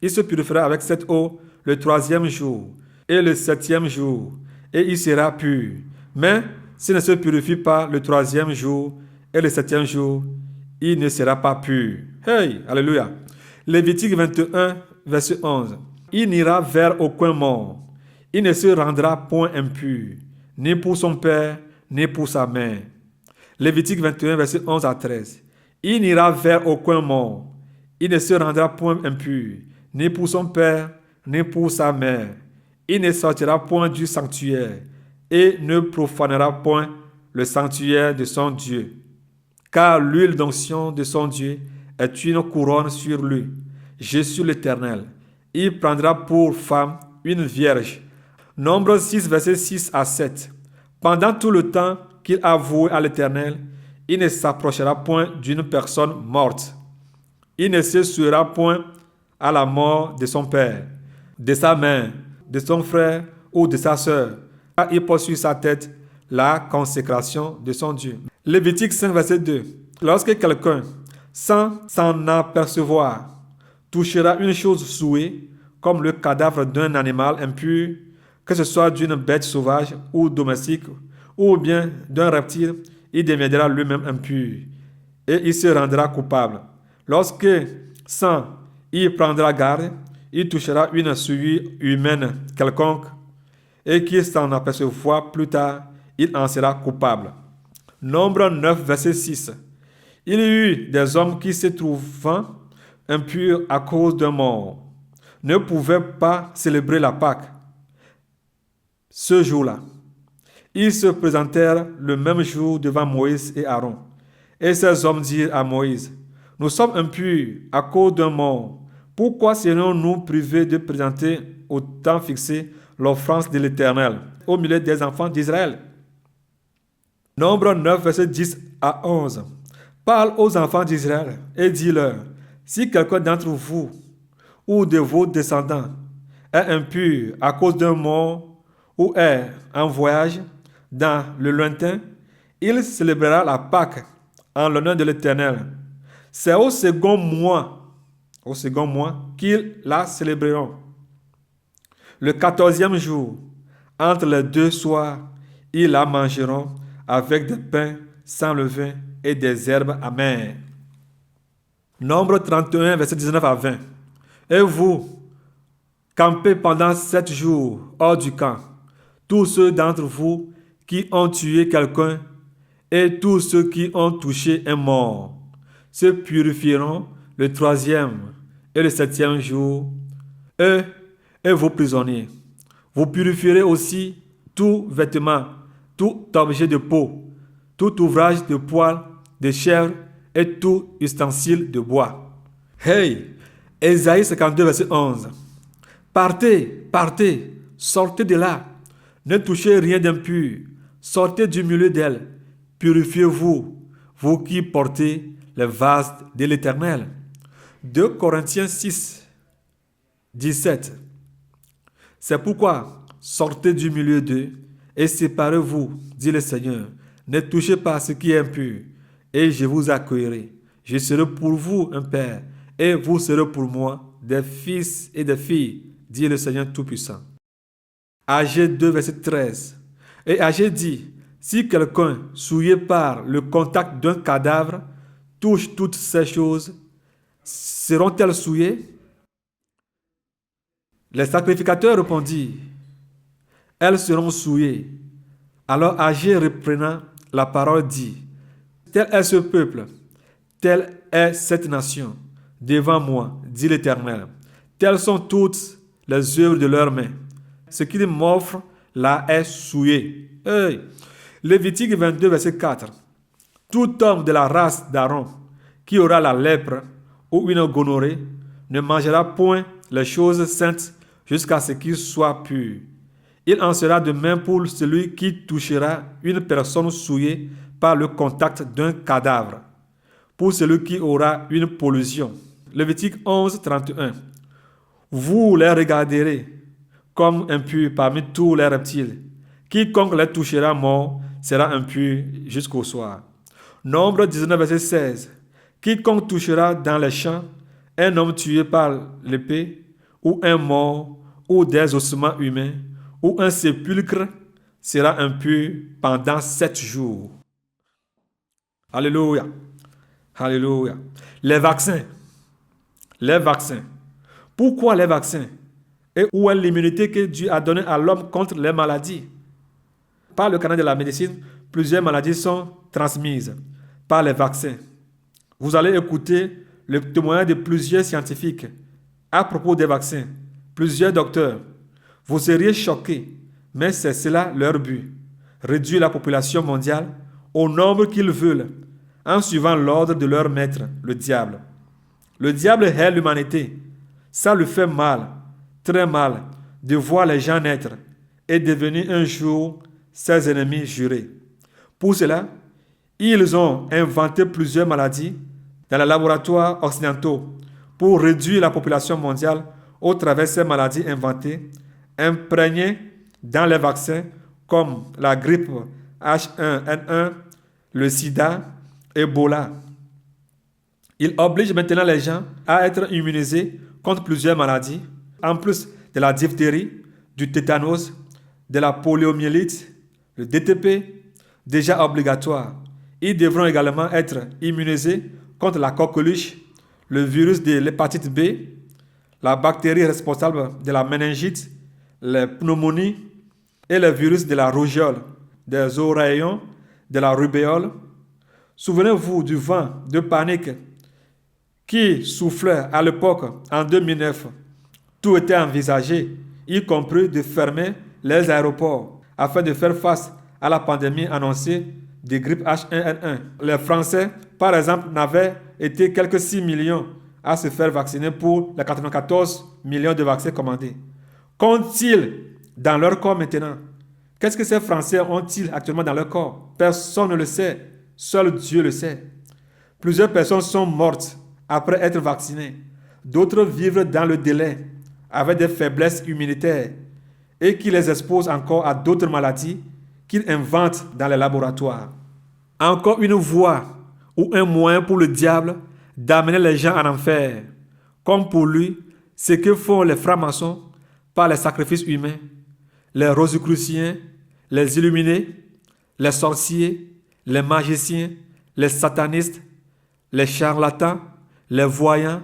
Il se purifiera avec cette eau le 3e jour et le 7e jour, et il sera pur. Mais s'il ne se purifie pas le 3e jour et le 7e jour, il ne sera pas pur. Hey, alléluia. Lévitique 21, verset 11. Il n'ira vers aucun mort. Il ne se rendra point impur, ni pour son père, ni pour sa mère. Lévitique 21, verset 11 à 13. Il n'ira vers aucun mort. Il ne se rendra point impur, ni pour son père, ni pour sa mère. Il ne sortira point du sanctuaire, et ne profanera point le sanctuaire de son Dieu. Car l'huile d'onction de son Dieu est une couronne sur lui. Je suis l'Éternel. Il prendra pour femme une vierge. Nombre 6, verset 6 à 7. Pendant tout le temps qu'il a voué à l'Éternel, il ne s'approchera point d'une personne morte. Il ne se souillera point à la mort de son père, de sa mère, de son frère ou de sa sœur. Car il porte sur sa tête la consécration de son Dieu. Lévitique 5, verset 2. Lorsque quelqu'un, sans s'en apercevoir, touchera une chose souillée, comme le cadavre d'un animal impur, que ce soit d'une bête sauvage ou domestique, ou bien d'un reptile, il deviendra lui-même impur, et il se rendra coupable. Lorsque, sans y prendra garde, il touchera une souillure humaine quelconque, et qu'il s'en apercevra plus tard, il en sera coupable. Nombre 9, verset 6. Il y eut des hommes qui, se trouvant impurs à cause d'un mort, ne pouvaient pas célébrer la Pâque ce jour-là. Ils se présentèrent le même jour devant Moïse et Aaron. Et ces hommes dirent à Moïse, « Nous sommes impurs à cause d'un mort. Pourquoi serions-nous privés de présenter au temps fixé l'offrande de l'Éternel au milieu des enfants d'Israël ?» Nombre 9, verset 10 à 11. Parle aux enfants d'Israël et dis-leur, si quelqu'un d'entre vous ou de vos descendants est impur à cause d'un mort ou est en voyage dans le lointain, il célébrera la Pâque en l'honneur de l'Éternel. C'est au second mois qu'ils la célébreront. Le 14e jour, entre les 2 soirs, ils la mangeront avec des pains sans levain et des herbes amères. Nombre 31, verset 19 à 20. Et vous, campez pendant 7 jours hors du camp, tous ceux d'entre vous qui ont tué quelqu'un et tous ceux qui ont touché un mort se purifieront le 3e et le 7e jour, eux et vos prisonniers. Vous purifierez aussi tout vêtement, tout objet de peau, tout ouvrage de poil, de chèvre et tout ustensile de bois. Hey! Ésaïe 52, verset 11. Partez, partez, sortez de là. Ne touchez rien d'impur. Sortez du milieu d'elle. Purifiez-vous, vous qui portez les vases de l'Éternel. 2 Corinthiens 6, 17. C'est pourquoi sortez du milieu d'eux et séparez-vous, dit le Seigneur. Ne touchez pas à ce qui est impur, et je vous accueillerai. Je serai pour vous un père, et vous serez pour moi des fils et des filles, dit le Seigneur Tout-Puissant. Agé 2, verset 13. Et Agé dit, si quelqu'un, souillé par le contact d'un cadavre, touche toutes ces choses, seront-elles souillées? Les sacrificateurs répondirent, elles seront souillées. Alors Agé, reprenant la parole, dit, tel est ce peuple, telle est cette nation, devant moi, dit l'Éternel. Telles sont toutes les œuvres de leurs mains. Ce qu'ils m'offrent là est souillé. Hey. Lévitique 22, verset 4. Tout homme de la race d'Aaron qui aura la lèpre ou une gonorrhée ne mangera point les choses saintes jusqu'à ce qu'il soit pur. Il en sera de même pour celui qui touchera une personne souillée par le contact d'un cadavre, pour celui qui aura une pollution. Lévitique 11, 31. Vous les regarderez comme impurs parmi tous les reptiles. Quiconque les touchera mort sera impur jusqu'au soir. Nombre 19, verset 16. Quiconque touchera dans les champs un homme tué par l'épée, ou un mort, ou des ossements humains, ou un sépulcre, sera impur pendant 7 jours. Alléluia. Alléluia. Les vaccins. Les vaccins. Pourquoi les vaccins? Et où est l'immunité que Dieu a donnée à l'homme contre les maladies? Par le canal de la médecine, plusieurs maladies sont transmises par les vaccins. Vous allez écouter le témoignage de plusieurs scientifiques à propos des vaccins, plusieurs docteurs. Vous seriez choqués, mais c'est cela leur but. Réduire la population mondiale au nombre qu'ils veulent, en suivant l'ordre de leur maître, le diable. Le diable hait l'humanité. Ça lui fait mal, très mal, de voir les gens naître et devenir un jour ses ennemis jurés. Pour cela, ils ont inventé plusieurs maladies dans les laboratoires occidentaux pour réduire la population mondiale au travers de ces maladies inventées, imprégnées dans les vaccins comme la grippe H1N1, le sida, Ebola. Ils obligent maintenant les gens à être immunisés contre plusieurs maladies, en plus de la diphtérie, du tétanos, de la poliomyélite, le DTP, déjà obligatoire. Ils devront également être immunisés contre la coqueluche, le virus de l'hépatite B, la bactérie responsable de la méningite, les pneumonies et le virus de la rougeole, des oreillons, de la rubéole. Souvenez-vous du vent de panique qui soufflait à l'époque en 2009. Tout était envisagé, y compris de fermer les aéroports afin de faire face à la pandémie annoncée de grippe H1N1. Les Français, par exemple, n'avaient été quelques 6 millions à se faire vacciner pour les 94 millions de vaccins commandés. Qu'ont-ils dans leur corps maintenant? Qu'est-ce que ces Français ont-ils actuellement dans leur corps? Personne ne le sait. Seul Dieu le sait. Plusieurs personnes sont mortes après être vaccinées. D'autres vivent dans le délai avec des faiblesses immunitaires et qui les exposent encore à d'autres maladies qu'ils inventent dans les laboratoires. Encore une voie ou un moyen pour le diable d'amener les gens en enfer, comme pour lui, ce que font les francs-maçons par les sacrifices humains, les rosicruciens, les illuminés, les sorciers, les magiciens, les satanistes, les charlatans, les voyants,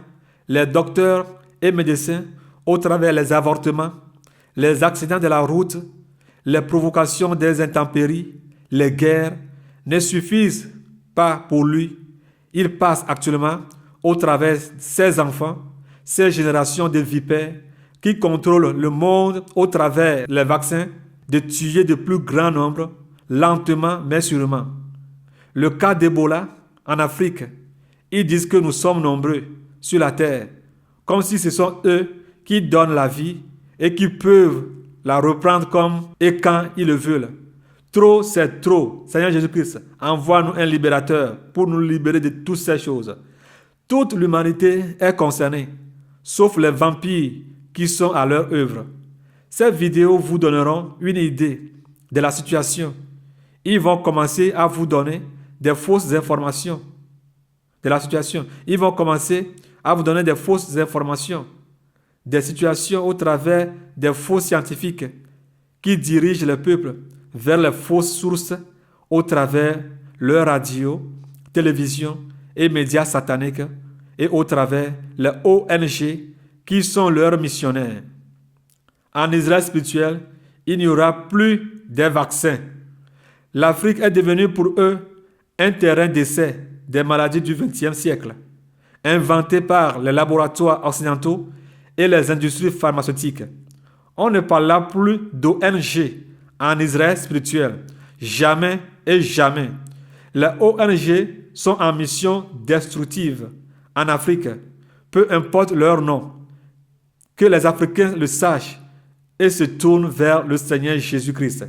les docteurs et médecins au travers les avortements, les accidents de la route, les provocations des intempéries, les guerres ne suffisent pas pour lui. Il passe actuellement au travers ses enfants, ces générations de vipères qui contrôlent le monde au travers les vaccins, de tuer de plus grand nombre, lentement mais sûrement. le cas d'Ebola en Afrique, ils disent que nous sommes nombreux sur la terre, comme si ce sont eux qui donnent la vie et qui peuvent la reprendre comme et quand ils le veulent. Trop, c'est trop. Seigneur Jésus-Christ, envoie-nous un libérateur pour nous libérer de toutes ces choses. Toute l'humanité est concernée, sauf les vampires qui sont à leur œuvre. Ces vidéos vous donneront une idée de la situation. Ils vont commencer à vous donner des fausses informations de la situation. Ils vont commencer à vous donner des fausses informations des situations au travers des faux scientifiques qui dirigent le peuple vers les fausses sources au travers leurs radios, télévision et médias sataniques et au travers les ONG qui sont leurs missionnaires. En Israël spirituel, il n'y aura plus des vaccins. L'Afrique est devenue pour eux un terrain d'essai des maladies du XXe siècle, inventées par les laboratoires occidentaux et les industries pharmaceutiques. On ne parle là plus d'ONG en Israël spirituel. Jamais et jamais. Les ONG sont en mission destructive en Afrique, peu importe leur nom. Que les Africains le sachent et se tournent vers le Seigneur Jésus-Christ.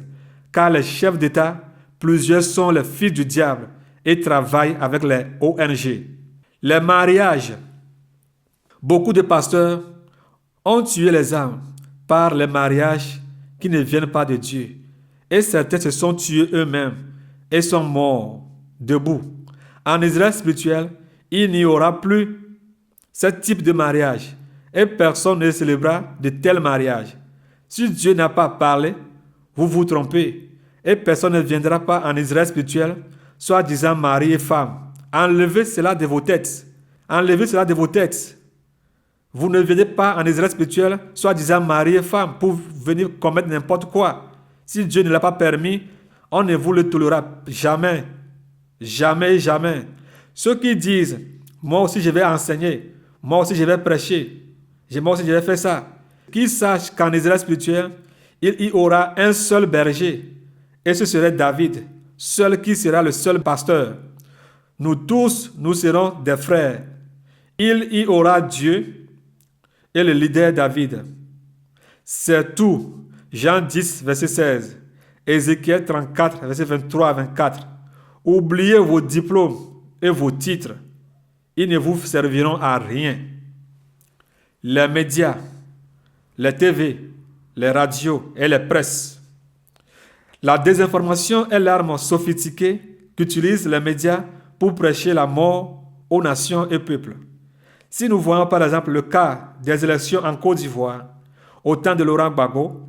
Car les chefs d'État, plusieurs sont les fils du diable et travaillent avec les ONG. Les mariages. Beaucoup de pasteurs ont tué les âmes par les mariages qui ne viennent pas de Dieu. Et certains se sont tués eux-mêmes et sont morts debout. En Israël spirituel, il n'y aura plus ce type de mariage et personne ne célébrera de tels mariages. Si Dieu n'a pas parlé, vous vous trompez et personne ne viendra pas en Israël spirituel, soi-disant mari et femme. Enlevez cela de vos têtes. Enlevez cela de vos têtes. Vous ne venez pas en Israël spirituel, soi-disant mari et femme, pour venir commettre n'importe quoi. Si Dieu ne l'a pas permis, on ne vous le tolérera jamais. Jamais, jamais. Ceux qui disent, moi aussi je vais enseigner, moi aussi je vais prêcher, moi aussi je vais faire ça, qu'ils sachent qu'en Israël spirituel, il y aura un seul berger, et ce serait David, seul qui sera le seul pasteur. Nous tous, nous serons des frères. Il y aura Dieu et le leader David. C'est tout. Jean 10, verset 16. Ézéchiel 34, verset 23 à 24. Oubliez vos diplômes et vos titres. Ils ne vous serviront à rien. Les médias, les TV, les radios et les presses. La désinformation est l'arme sophistiquée qu'utilisent les médias pour prêcher la mort aux nations et peuples. Si nous voyons par exemple le cas des élections en Côte d'Ivoire, au temps de Laurent Gbagbo,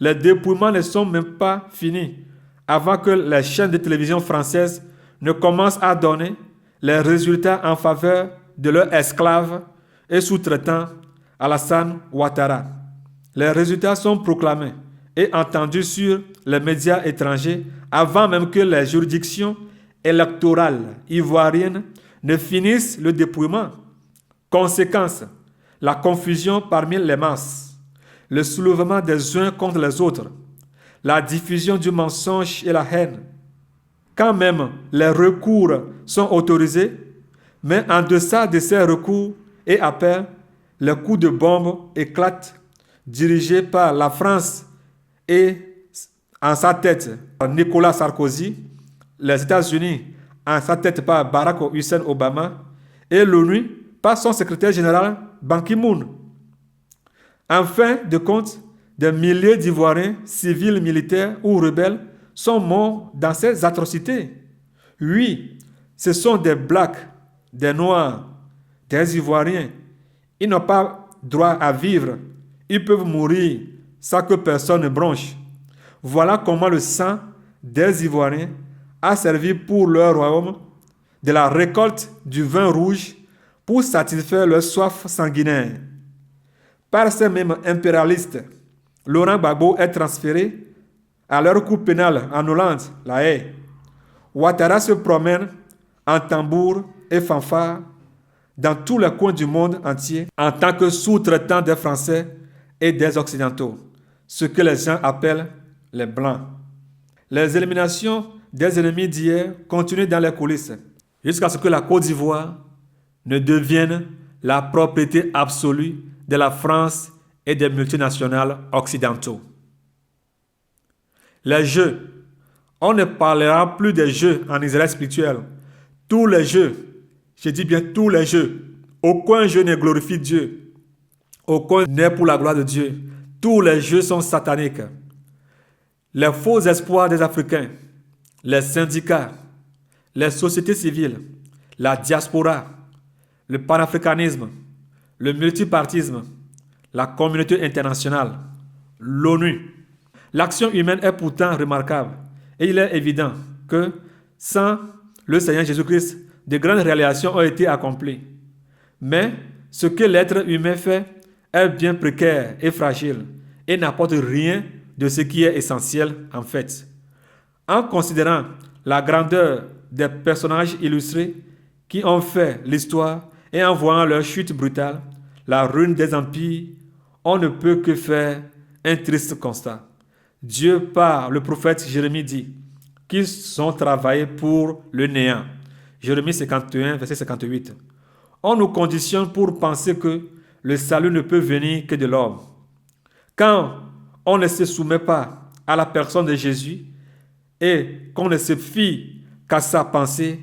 les dépouillements ne sont même pas finis avant que les chaînes de télévision françaises ne commencent à donner les résultats en faveur de leurs esclaves et sous-traitants Alassane Ouattara. Les résultats sont proclamés et entendus sur les médias étrangers avant même que les juridictions électorales ivoiriennes ne finissent le dépouillement. Conséquence, la confusion parmi les masses, le soulèvement des uns contre les autres, la diffusion du mensonge et la haine. Quand même les recours sont autorisés, mais en deçà de ces recours et appels, les coups de bombe éclatent, dirigés par la France et en sa tête par Nicolas Sarkozy, les États-Unis en sa tête par Barack Hussein Obama et l'ONU par son secrétaire général Ban Ki-moon. En fin de compte, des milliers d'Ivoiriens, civils, militaires ou rebelles sont morts dans ces atrocités. Oui, ce sont des Blacks, des Noirs, des Ivoiriens. Ils n'ont pas droit à vivre. Ils peuvent mourir sans que personne ne bronche. Voilà comment le sang des Ivoiriens a servi pour leur royaume de la récolte du vin rouge pour satisfaire leur soif sanguinaire. Par ces mêmes impérialistes, Laurent Gbagbo est transféré à leur cour pénale en Hollande, La Haye. Ouattara se promène en tambour et fanfare dans tous les coins du monde entier en tant que sous-traitant des Français et des Occidentaux, ce que les gens appellent les Blancs. Les éliminations des ennemis d'hier continuent dans les coulisses, jusqu'à ce que la Côte d'Ivoire ne devienne la propriété absolue de la France et des multinationales occidentaux. Les jeux. On ne parlera plus des jeux en Israël spirituel. Tous les jeux, je dis bien tous les jeux, aucun jeu ne glorifie Dieu. Aucun n'est pour la gloire de Dieu. Tous les jeux sont sataniques. Les faux espoirs des Africains, les syndicats, les sociétés civiles, la diaspora, le panafricanisme, le multipartisme, la communauté internationale, l'ONU. L'action humaine est pourtant remarquable et il est évident que sans le Seigneur Jésus-Christ, de grandes réalisations ont été accomplies. Mais ce que l'être humain fait est bien précaire et fragile et n'apporte rien de ce qui est essentiel en fait. En considérant la grandeur des personnages illustrés qui ont fait l'histoire et en voyant leur chute brutale, la ruine des empires, on ne peut que faire un triste constat. Dieu, par le prophète Jérémie, dit qu'ils ont travaillé pour le néant. Jérémie 51, verset 58. On nous conditionne pour penser que le salut ne peut venir que de l'homme. Quand on ne se soumet pas à la personne de Jésus et qu'on ne se fie qu'à sa pensée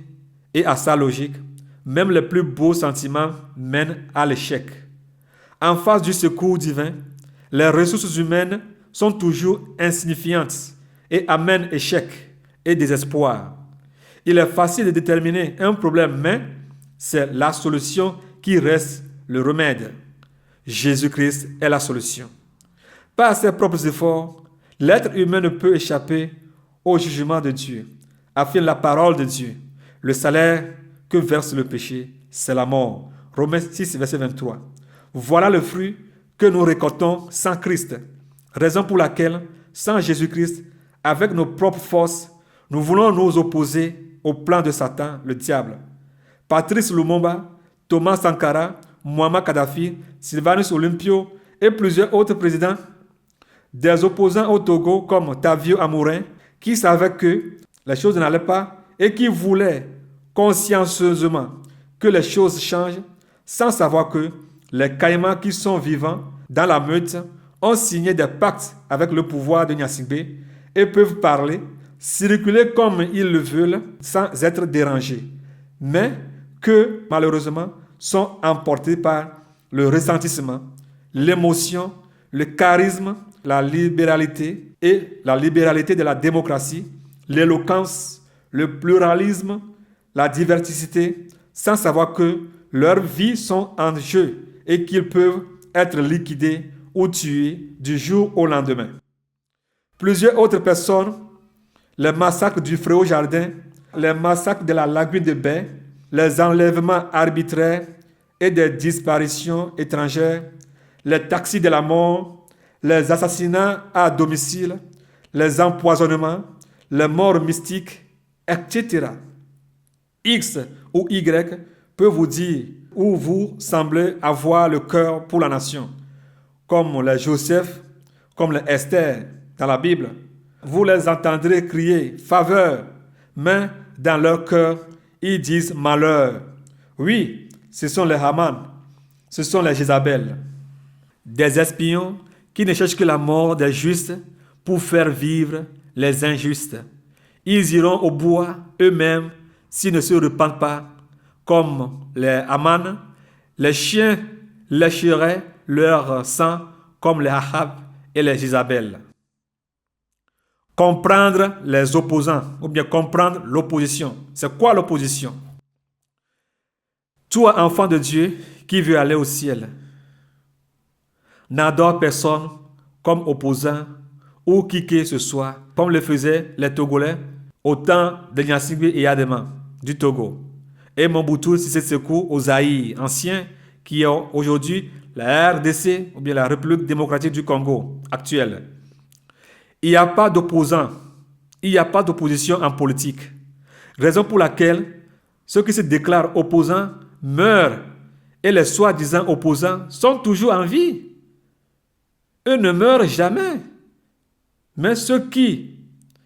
et à sa logique, même les plus beaux sentiments mènent à l'échec. En face du secours divin, les ressources humaines sont toujours insignifiantes et amènent échec et désespoir. Il est facile de déterminer un problème, mais c'est la solution qui reste le remède. Jésus-Christ est la solution. Par ses propres efforts, l'être humain ne peut échapper au jugement de Dieu, affirme la parole de Dieu. Le salaire que verse le péché, c'est la mort. Romains 6, verset 23. Voilà le fruit que nous récoltons sans Christ. Raison pour laquelle, sans Jésus-Christ, avec nos propres forces, nous voulons nous opposer au plan de Satan, le diable. Patrice Lumumba, Thomas Sankara, Muammar Kadhafi, Sylvanus Olympio et plusieurs autres présidents, des opposants au Togo comme Tavio Amourin, qui savaient que les choses n'allaient pas et qui voulaient consciencieusement que les choses changent, sans savoir que les Caïmans qui sont vivants dans la meute ont signé des pactes avec le pouvoir de Gnassingbé et peuvent parler, circuler comme ils le veulent sans être dérangés, mais que malheureusement sont emportés par le ressentiment, l'émotion, le charisme, la libéralité et la libéralité de la démocratie, l'éloquence, le pluralisme, la diversité, sans savoir que leurs vies sont en jeu et qu'ils peuvent être liquidés ou tués du jour au lendemain. Plusieurs autres personnes, les massacres du Fréau Jardin, les massacres de la lagune de Baie, les enlèvements arbitraires et des disparitions étrangères, les taxis de la mort, les assassinats à domicile, les empoisonnements, les morts mystiques, etc. X ou Y peut vous dire où vous semblez avoir le cœur pour la nation, comme les Joseph, comme les Esther dans la Bible. Vous les entendrez crier faveur, mais dans leur cœur, ils disent malheur. Oui, ce sont les Haman, ce sont les Jézabel. Des espions qui ne cherchent que la mort des justes pour faire vivre les injustes. Ils iront au bois eux-mêmes s'ils ne se repentent pas, comme les Haman. Les chiens lécheraient leur sang comme les Ahab et les Jézabel. Comprendre les opposants, ou bien comprendre l'opposition. C'est quoi l'opposition? Toi, enfant de Dieu, qui veut aller au ciel, n'adore personne comme opposant ou qui que ce soit, comme le faisaient les Togolais au temps de Gnassingbé et Adema du Togo, et Mobutu Sese Seko au Zaïre ancien, qui est aujourd'hui la RDC, ou bien la République démocratique du Congo actuelle. Il n'y a pas d'opposant, il n'y a pas d'opposition en politique. Raison pour laquelle ceux qui se déclarent opposants meurent et les soi-disant opposants sont toujours en vie. Eux ne meurent jamais. Mais ceux qui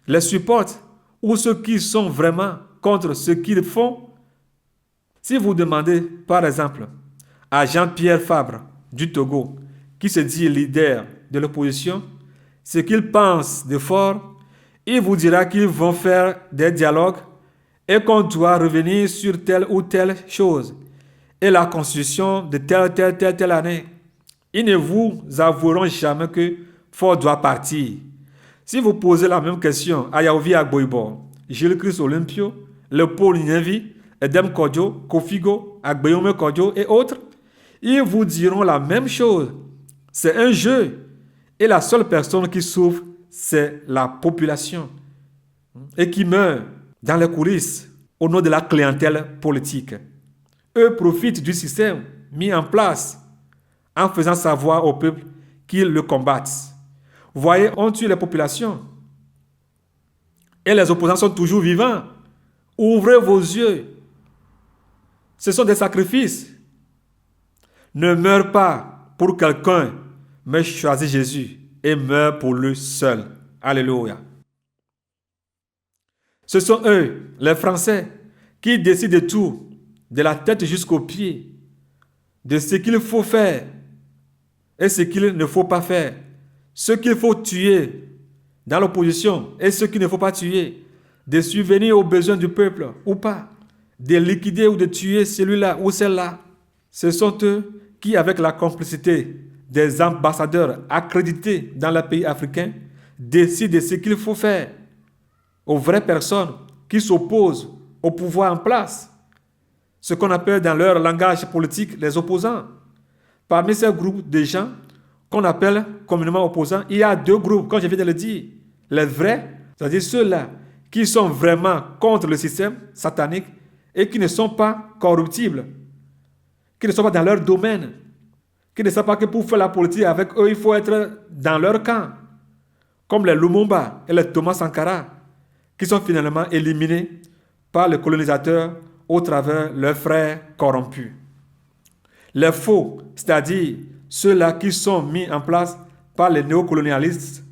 les supportent ou ceux qui sont vraiment contre ce qu'ils font. Si vous demandez, par exemple, à Jean-Pierre Fabre du Togo, qui se dit leader de l'opposition, ce qu'il pense de fort, il vous dira qu'ils vont faire des dialogues et qu'on doit revenir sur telle ou telle chose et la constitution de telle année. Ils ne vous avoueront jamais que Ford doit partir. Si vous posez la même question à Yaovi Agboibo, Gilles Christ Olympio, Leopold Ninevi, Edem Kodjo, Kofigo, Agbeyome Kodjo et autres, ils vous diront la même chose. C'est un jeu. Et la seule personne qui souffre, c'est la population. Et qui meurt dans les coulisses au nom de la clientèle politique. Eux profitent du système mis en place en faisant savoir au peuple qu'ils le combattent. Vous voyez, on tue les populations. Et les opposants sont toujours vivants. Ouvrez vos yeux. Ce sont des sacrifices. Ne meurs pas pour quelqu'un, mais choisis Jésus et meurs pour lui seul. Alléluia. Ce sont eux, les Français, qui décident de tout, de la tête jusqu'aux pieds, de ce qu'il faut faire et ce qu'il ne faut pas faire, ce qu'il faut tuer dans l'opposition et ce qu'il ne faut pas tuer, de subvenir aux besoins du peuple ou pas, de liquider ou de tuer celui-là ou celle-là. Ce sont eux qui, avec la complicité des ambassadeurs accrédités dans les pays africains, décident de ce qu'il faut faire aux vraies personnes qui s'opposent au pouvoir en place, ce qu'on appelle dans leur langage politique les opposants. Parmi ces groupes de gens qu'on appelle communément opposants, il y a deux groupes, comme je viens de le dire. Les vrais, c'est-à-dire ceux-là qui sont vraiment contre le système satanique et qui ne sont pas corruptibles, qui ne sont pas dans leur domaine, qui ne savent pas que pour faire la politique avec eux, il faut être dans leur camp, comme les Lumumba et les Thomas Sankara, qui sont finalement éliminés par les colonisateurs au travers leurs frères corrompus. Les faux, c'est-à-dire ceux-là qui sont mis en place par les néocolonialistes,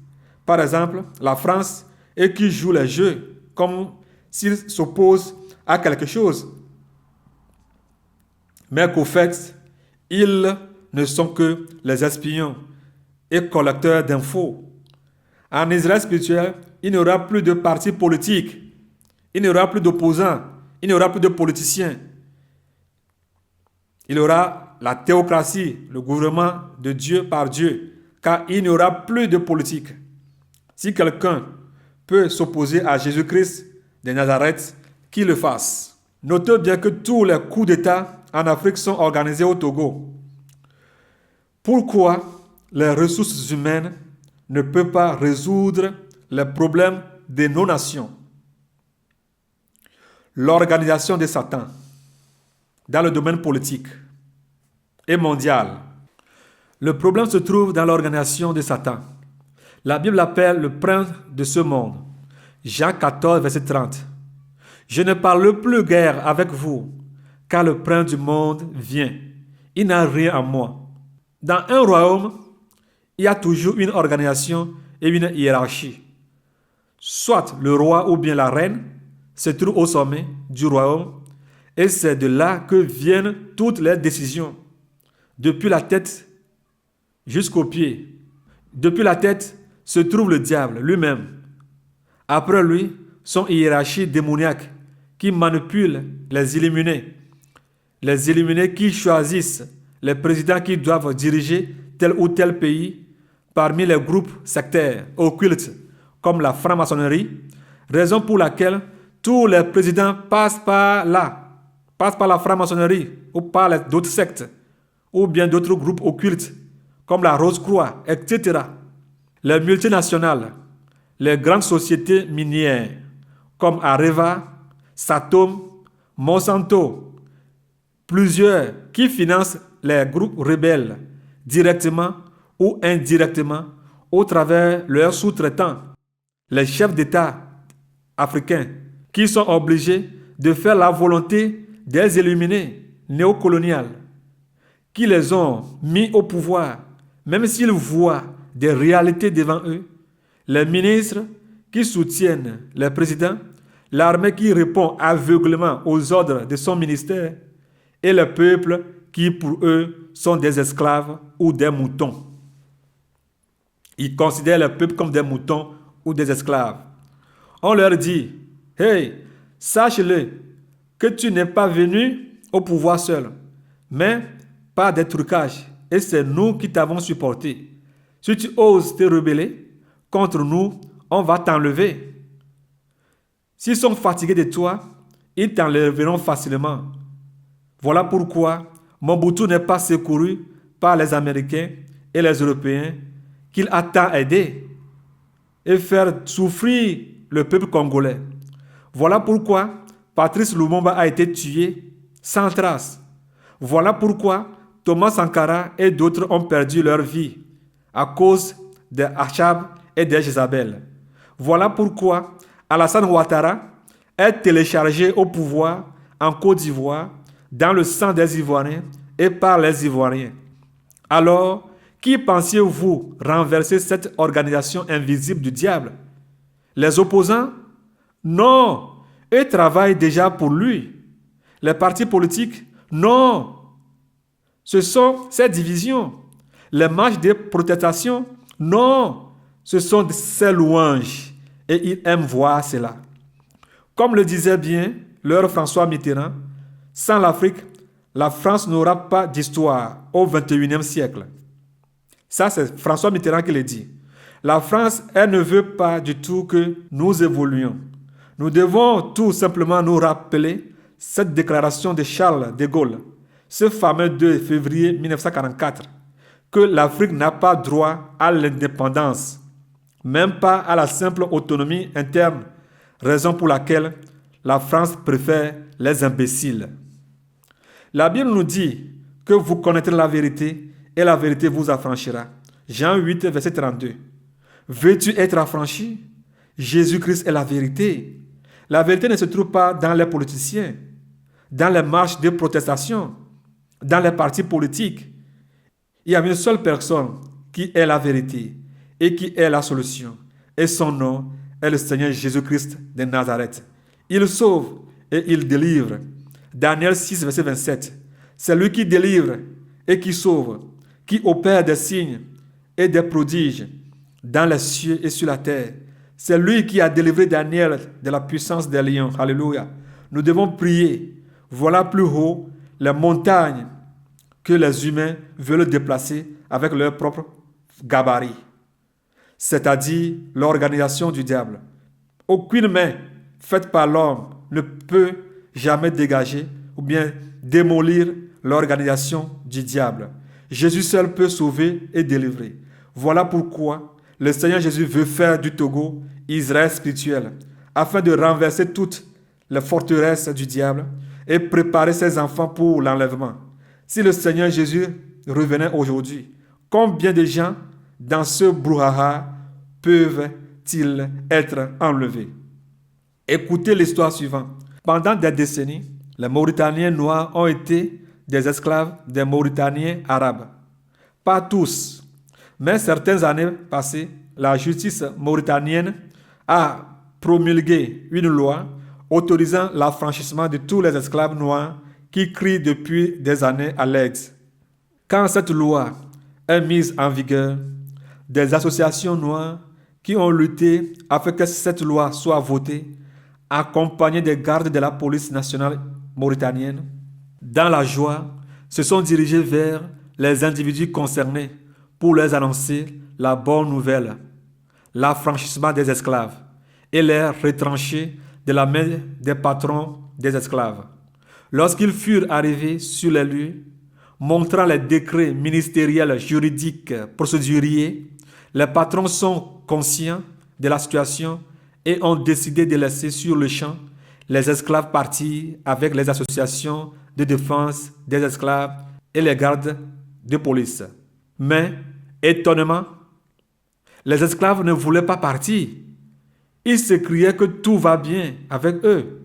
par exemple la France, et qui jouent les jeux comme s'ils s'opposent à quelque chose, mais qu'au fait, ils ne sont que les espions et collecteurs d'infos. En Israël spirituel, il n'y aura plus de partis politiques, il n'y aura plus d'opposants, il n'y aura plus de politiciens. Il y aura la théocratie, le gouvernement de Dieu par Dieu, car il n'y aura plus de politique. Si quelqu'un peut s'opposer à Jésus-Christ de Nazareth, qu'il le fasse. Notez bien que tous les coups d'État en Afrique sont organisés au Togo. Pourquoi les ressources humaines ne peuvent pas résoudre les problèmes de nos nations? L'organisation de Satan dans le domaine politique et mondial. Le problème se trouve dans l'organisation de Satan. La Bible l'appelle le prince de ce monde. Jean 14, verset 30. Je ne parle plus guère avec vous, car le prince du monde vient. Il n'a rien à moi. Dans un royaume, il y a toujours une organisation et une hiérarchie. Soit le roi ou bien la reine se trouve au sommet du royaume et c'est de là que viennent toutes les décisions. Depuis la tête jusqu'aux pieds. Depuis la tête se trouve le diable lui-même. Après lui, son hiérarchie démoniaque qui manipule les illuminés. Les illuminés qui choisissent les présidents qui doivent diriger tel ou tel pays parmi les groupes sectaires occultes comme la franc-maçonnerie, raison pour laquelle tous les présidents passent par là, passent par la franc-maçonnerie ou par d'autres sectes ou bien d'autres groupes occultes comme la Rose-Croix, etc. Les multinationales, les grandes sociétés minières comme Areva, Satom, Monsanto, plusieurs qui financent les groupes rebelles directement ou indirectement au travers leurs sous-traitants, les chefs d'État africains qui sont obligés de faire la volonté des illuminés néocoloniales qui les ont mis au pouvoir, même s'ils voient des réalités devant eux. Les ministres qui soutiennent les présidents l'armée qui répond aveuglément aux ordres de son ministère et le peuple qui pour eux sont des esclaves ou des moutons. Ils considèrent le peuple comme des moutons ou des esclaves. On leur dit, « Hey, sache-le que tu n'es pas venu au pouvoir seul, mais par des trucages, et c'est nous qui t'avons supporté. Si tu oses te rebeller contre nous, on va t'enlever. S'ils sont fatigués de toi, ils t'enlèveront facilement. Voilà pourquoi Mobutu n'est pas secouru par les Américains et les Européens qu'il a tant aidé et faire souffrir le peuple congolais. Voilà pourquoi Patrice Lumumba a été tué sans trace. Voilà pourquoi Thomas Sankara et d'autres ont perdu leur vie à cause des Achab et des Jézabel. Voilà pourquoi Alassane Ouattara est téléchargé au pouvoir en Côte d'Ivoire dans le sang des Ivoiriens et par les Ivoiriens. Alors, qui pensiez-vous renverser cette organisation invisible du diable? Les opposants? Non, eux travaillent déjà pour lui. Les partis politiques? Non. Ce sont ces divisions. Les marches de protestation? Non. Ce sont ces louanges. Et ils aiment voir cela. Comme le disait bien leur François Mitterrand, sans l'Afrique, la France n'aura pas d'histoire au XXIe siècle. Ça, c'est François Mitterrand qui le dit. La France, elle ne veut pas du tout que nous évoluions. Nous devons tout simplement nous rappeler cette déclaration de Charles de Gaulle, ce fameux 2 février 1944, que l'Afrique n'a pas droit à l'indépendance, même pas à la simple autonomie interne, raison pour laquelle la France préfère les imbéciles. La Bible nous dit que vous connaîtrez la vérité et la vérité vous affranchira. Jean 8, verset 32. Veux-tu être affranchi? Jésus-Christ est la vérité. La vérité ne se trouve pas dans les politiciens, dans les marches de protestation, dans les partis politiques. Il y a une seule personne qui est la vérité et qui est la solution. Et son nom est le Seigneur Jésus-Christ de Nazareth. Il sauve et il délivre. Daniel 6, verset 27. C'est lui qui délivre et qui sauve, qui opère des signes et des prodiges dans les cieux et sur la terre. C'est lui qui a délivré Daniel de la puissance des lions. Alléluia. Nous devons prier. Voilà plus haut les montagnes que les humains veulent déplacer avec leur propre gabarit, c'est-à-dire l'organisation du diable. Aucune main faite par l'homme ne peut jamais dégager ou bien démolir l'organisation du diable. Jésus seul peut sauver et délivrer. Voilà pourquoi le Seigneur Jésus veut faire du Togo Israël spirituel, afin de renverser toutes les forteresses du diable et préparer ses enfants pour l'enlèvement. Si le Seigneur Jésus revenait aujourd'hui, combien de gens dans ce brouhaha peuvent-ils être enlevés? Écoutez l'histoire suivante. Pendant des décennies, les Mauritaniens noirs ont été des esclaves des Mauritaniens arabes. Pas tous, mais certaines années passées, la justice mauritanienne a promulgué une loi autorisant l'affranchissement de tous les esclaves noirs qui crient depuis des années à l'aide. Quand cette loi est mise en vigueur, des associations noires qui ont lutté afin que cette loi soit votée, accompagnées des gardes de la police nationale mauritanienne, dans la joie, se sont dirigés vers les individus concernés pour leur annoncer la bonne nouvelle, l'affranchissement des esclaves, et les retrancher de la main des patrons des esclaves. Lorsqu'ils furent arrivés sur les lieux, montrant les décrets ministériels, juridiques, procéduriers, les patrons sont conscients de la situation et ont décidé de laisser sur le champ les esclaves partir avec les associations de défense des esclaves et les gardes de police. Mais, étonnamment, les esclaves ne voulaient pas partir. Ils se criaient que tout va bien avec eux.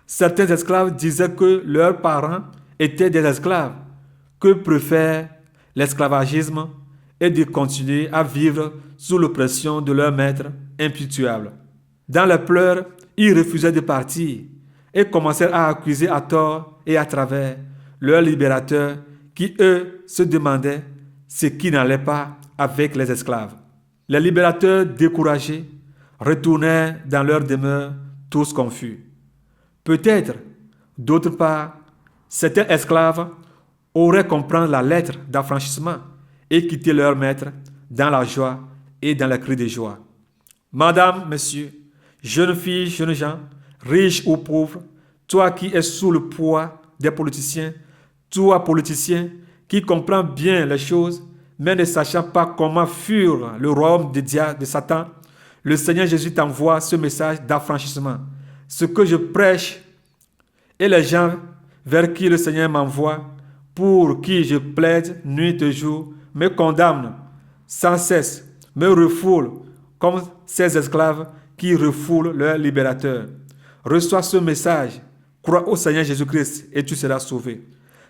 Certains esclaves disaient que leurs parents étaient des esclaves, que préfèrent l'esclavagisme et de continuer à vivre sous l'oppression de leur maître impitoyable. Dans les pleurs ils refusaient de partir et commencèrent à accuser à tort et à travers leurs libérateurs qui, eux, se demandaient ce qui n'allait pas avec les esclaves. Les libérateurs, découragés, retournèrent dans leur demeure, tous confus. Peut-être, d'autre part, certains esclaves auraient compris la lettre d'affranchissement et quitté leur maître dans la joie et dans les cris de joie. Madame, monsieur, jeunes filles, jeunes gens, riches ou pauvres, toi qui es sous le poids des politiciens, toi politicien qui comprends bien les choses, mais ne sachant pas comment fuir le royaume de Satan, le Seigneur Jésus t'envoie ce message d'affranchissement. Ce que je prêche et les gens vers qui le Seigneur m'envoie, pour qui je plaide nuit et jour, me condamnent sans cesse, me refoulent comme ces esclaves qui refoulent leur libérateur. Reçois ce message, crois au Seigneur Jésus-Christ et tu seras sauvé.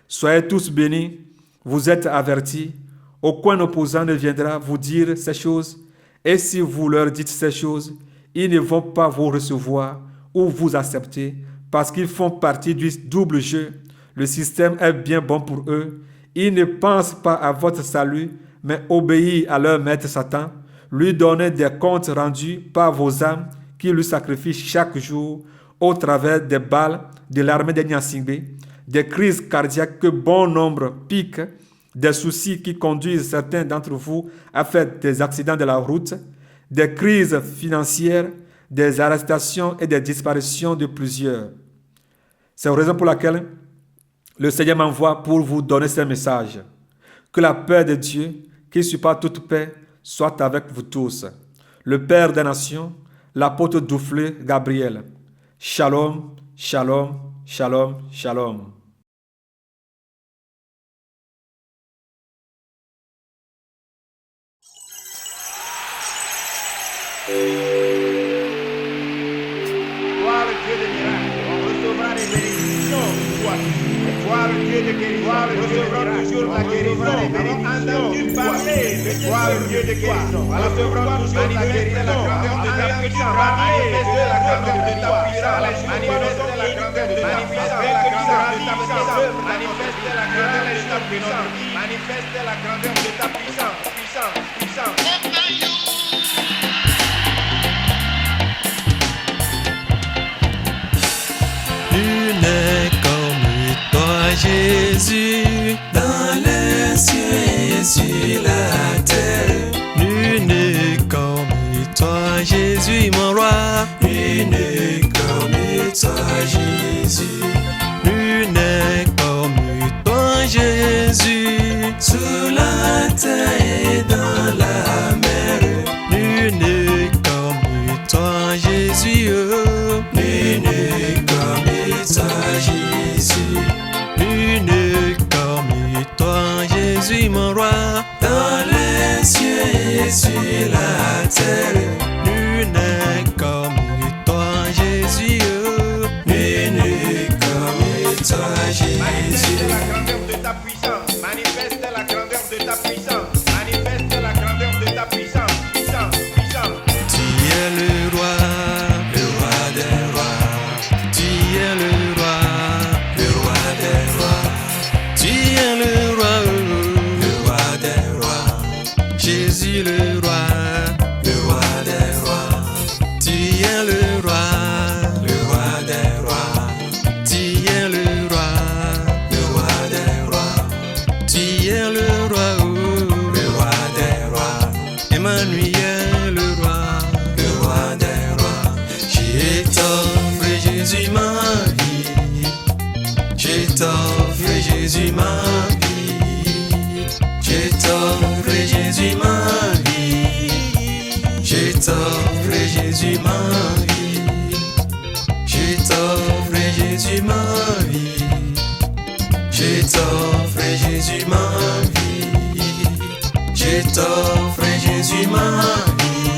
Soyez tous bénis, vous êtes avertis, aucun opposant ne viendra vous dire ces choses, et si vous leur dites ces choses, ils ne vont pas vous recevoir ou vous accepter, parce qu'ils font partie du double jeu. Le système est bien bon pour eux. Ils ne pensent pas à votre salut, mais obéir à leur maître Satan, lui donner des comptes rendus par vos âmes qui lui sacrifient chaque jour au travers des balles de l'armée des Nyasingbe, des crises cardiaques que bon nombre piquent, des soucis qui conduisent certains d'entre vous à faire des accidents de la route, des crises financières, des arrestations et des disparitions de plusieurs. C'est la raison pour laquelle le Seigneur m'envoie pour vous donner ce message. Que la paix de Dieu, qui surpasse toute paix, soit avec vous tous. Le Père des nations, l'apôtre Doufflé Gabriel. Shalom, shalom, shalom, shalom. Voir le Dieu des miracles, on recevra des bénédictions. Voir le Dieu de guérison, on recevra toujours la guérison. Avons entendu parler de voir le Dieu de guérison. On recevra toujours la guérison. La grandeur de ta puissance, manifester la grandeur de ta puissance, manifester la grandeur de ta puissance, manifester la grandeur de ta puissance, manifester la grandeur de ta puissance, puissance, puissance. Tu n'es comme toi, Jésus, dans les cieux et sur la terre. Nul n'est comme toi, Jésus, mon roi. Nul n'est comme toi, Jésus. Nul n'est comme toi, Jésus, sur la terre et dans la mer. Nul n'est comme toi, Jésus. Nul n'est comme toi, Jésus, nul n'est comme toi, Jésus, mon roi. Dans les cieux et sur la terre, nul n'est comme toi, Jésus, nul n'est comme toi, Jésus. Manifeste la grandeur de ta puissance, manifeste la grandeur de ta puissance, manifeste la grandeur de ta puissance, puissance, puissance. Tu es le roi des rois. Tu es le roi des rois. Tu es le roi des rois. Jésus le roi des rois. Tu es le roi des rois. Tu es le roi des rois. Tu es le roi des rois. Emmanuel le roi des rois. Je t'offre Jésus ma vie. Je t'offre Jésus ma vie. Je t'offre Jésus ma vie. Je t'offre Jésus ma vie. Je t'offre Jésus ma vie. Je t'offre Jésus ma vie. Je t'offre Jésus ma vie.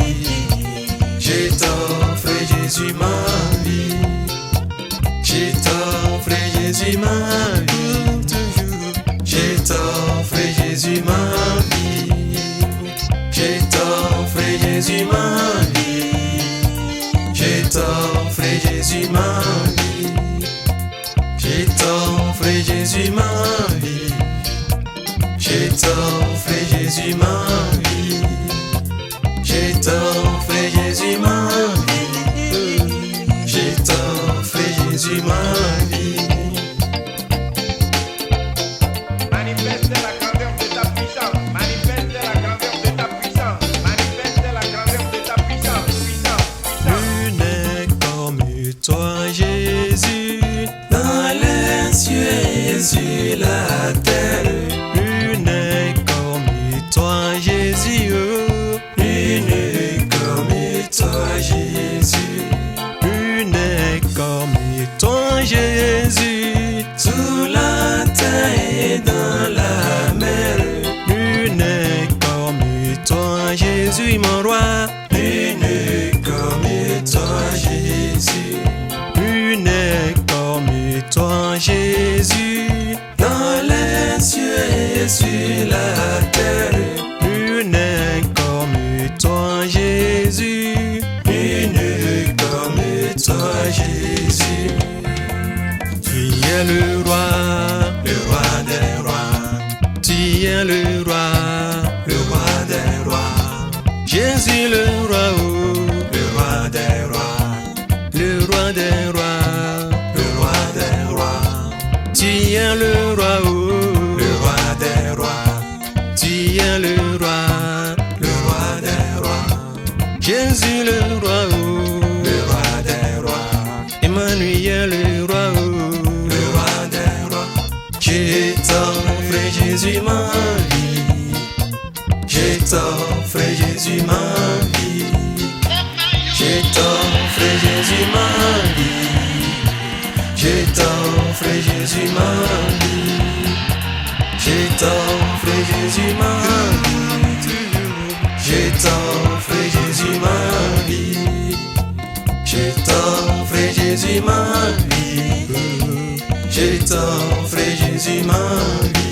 Je t'offre Jésus ma vie. Je t'offre Jésus ma vie. Je t'offre Jésus ma vie. Je t'offre Jésus ma vie. Je t'offre Jésus ma vie. Je t'offre Jésus ma vie. Je t'offre Jésus ma vie. Je t'offre Jésus ma vie. Je t'offre Jésus ma vie. Manifeste la grandeur de ta puissance. Manifeste la grandeur de ta puissance. Manifeste la grandeur de ta puissance. Nul n'est comme toi, Jésus, dans les cieux et sur la terre. Nul n'est comme toi, Jésus. Nul n'est comme toi, Jésus. Nul n'est comme toi, Jésus, sous la terre et dans la mer. Nul n'est comme toi, Jésus, mon roi. Nul n'est comme toi, Jésus. Nul n'est comme toi, Jésus, dans les cieux et sur la terre. Nul n'est comme toi, Jésus. Nul n'est comme toi, Jésus. Tu es le roi des rois. Tu es le roi des rois. Jésus le roi, oh, le roi des rois, le roi des rois, le roi des rois. Tu es le roi, oh, le roi des rois. Tu es le roi des rois. Jésus le roi, oh, le roi des rois. Emmanuel le roi, oh, le roi des rois. Je t'offre Jésus ma vie. Je t'offre Jésus ma vie. Je t'offre Jésus ma vie. Je t'offre Jésus ma vie. Je t'offre Jésus ma vie. Je t'offre Jésus ma vie. Je t'offre Jésus ma vie. Je t'offre Jésus ma vie.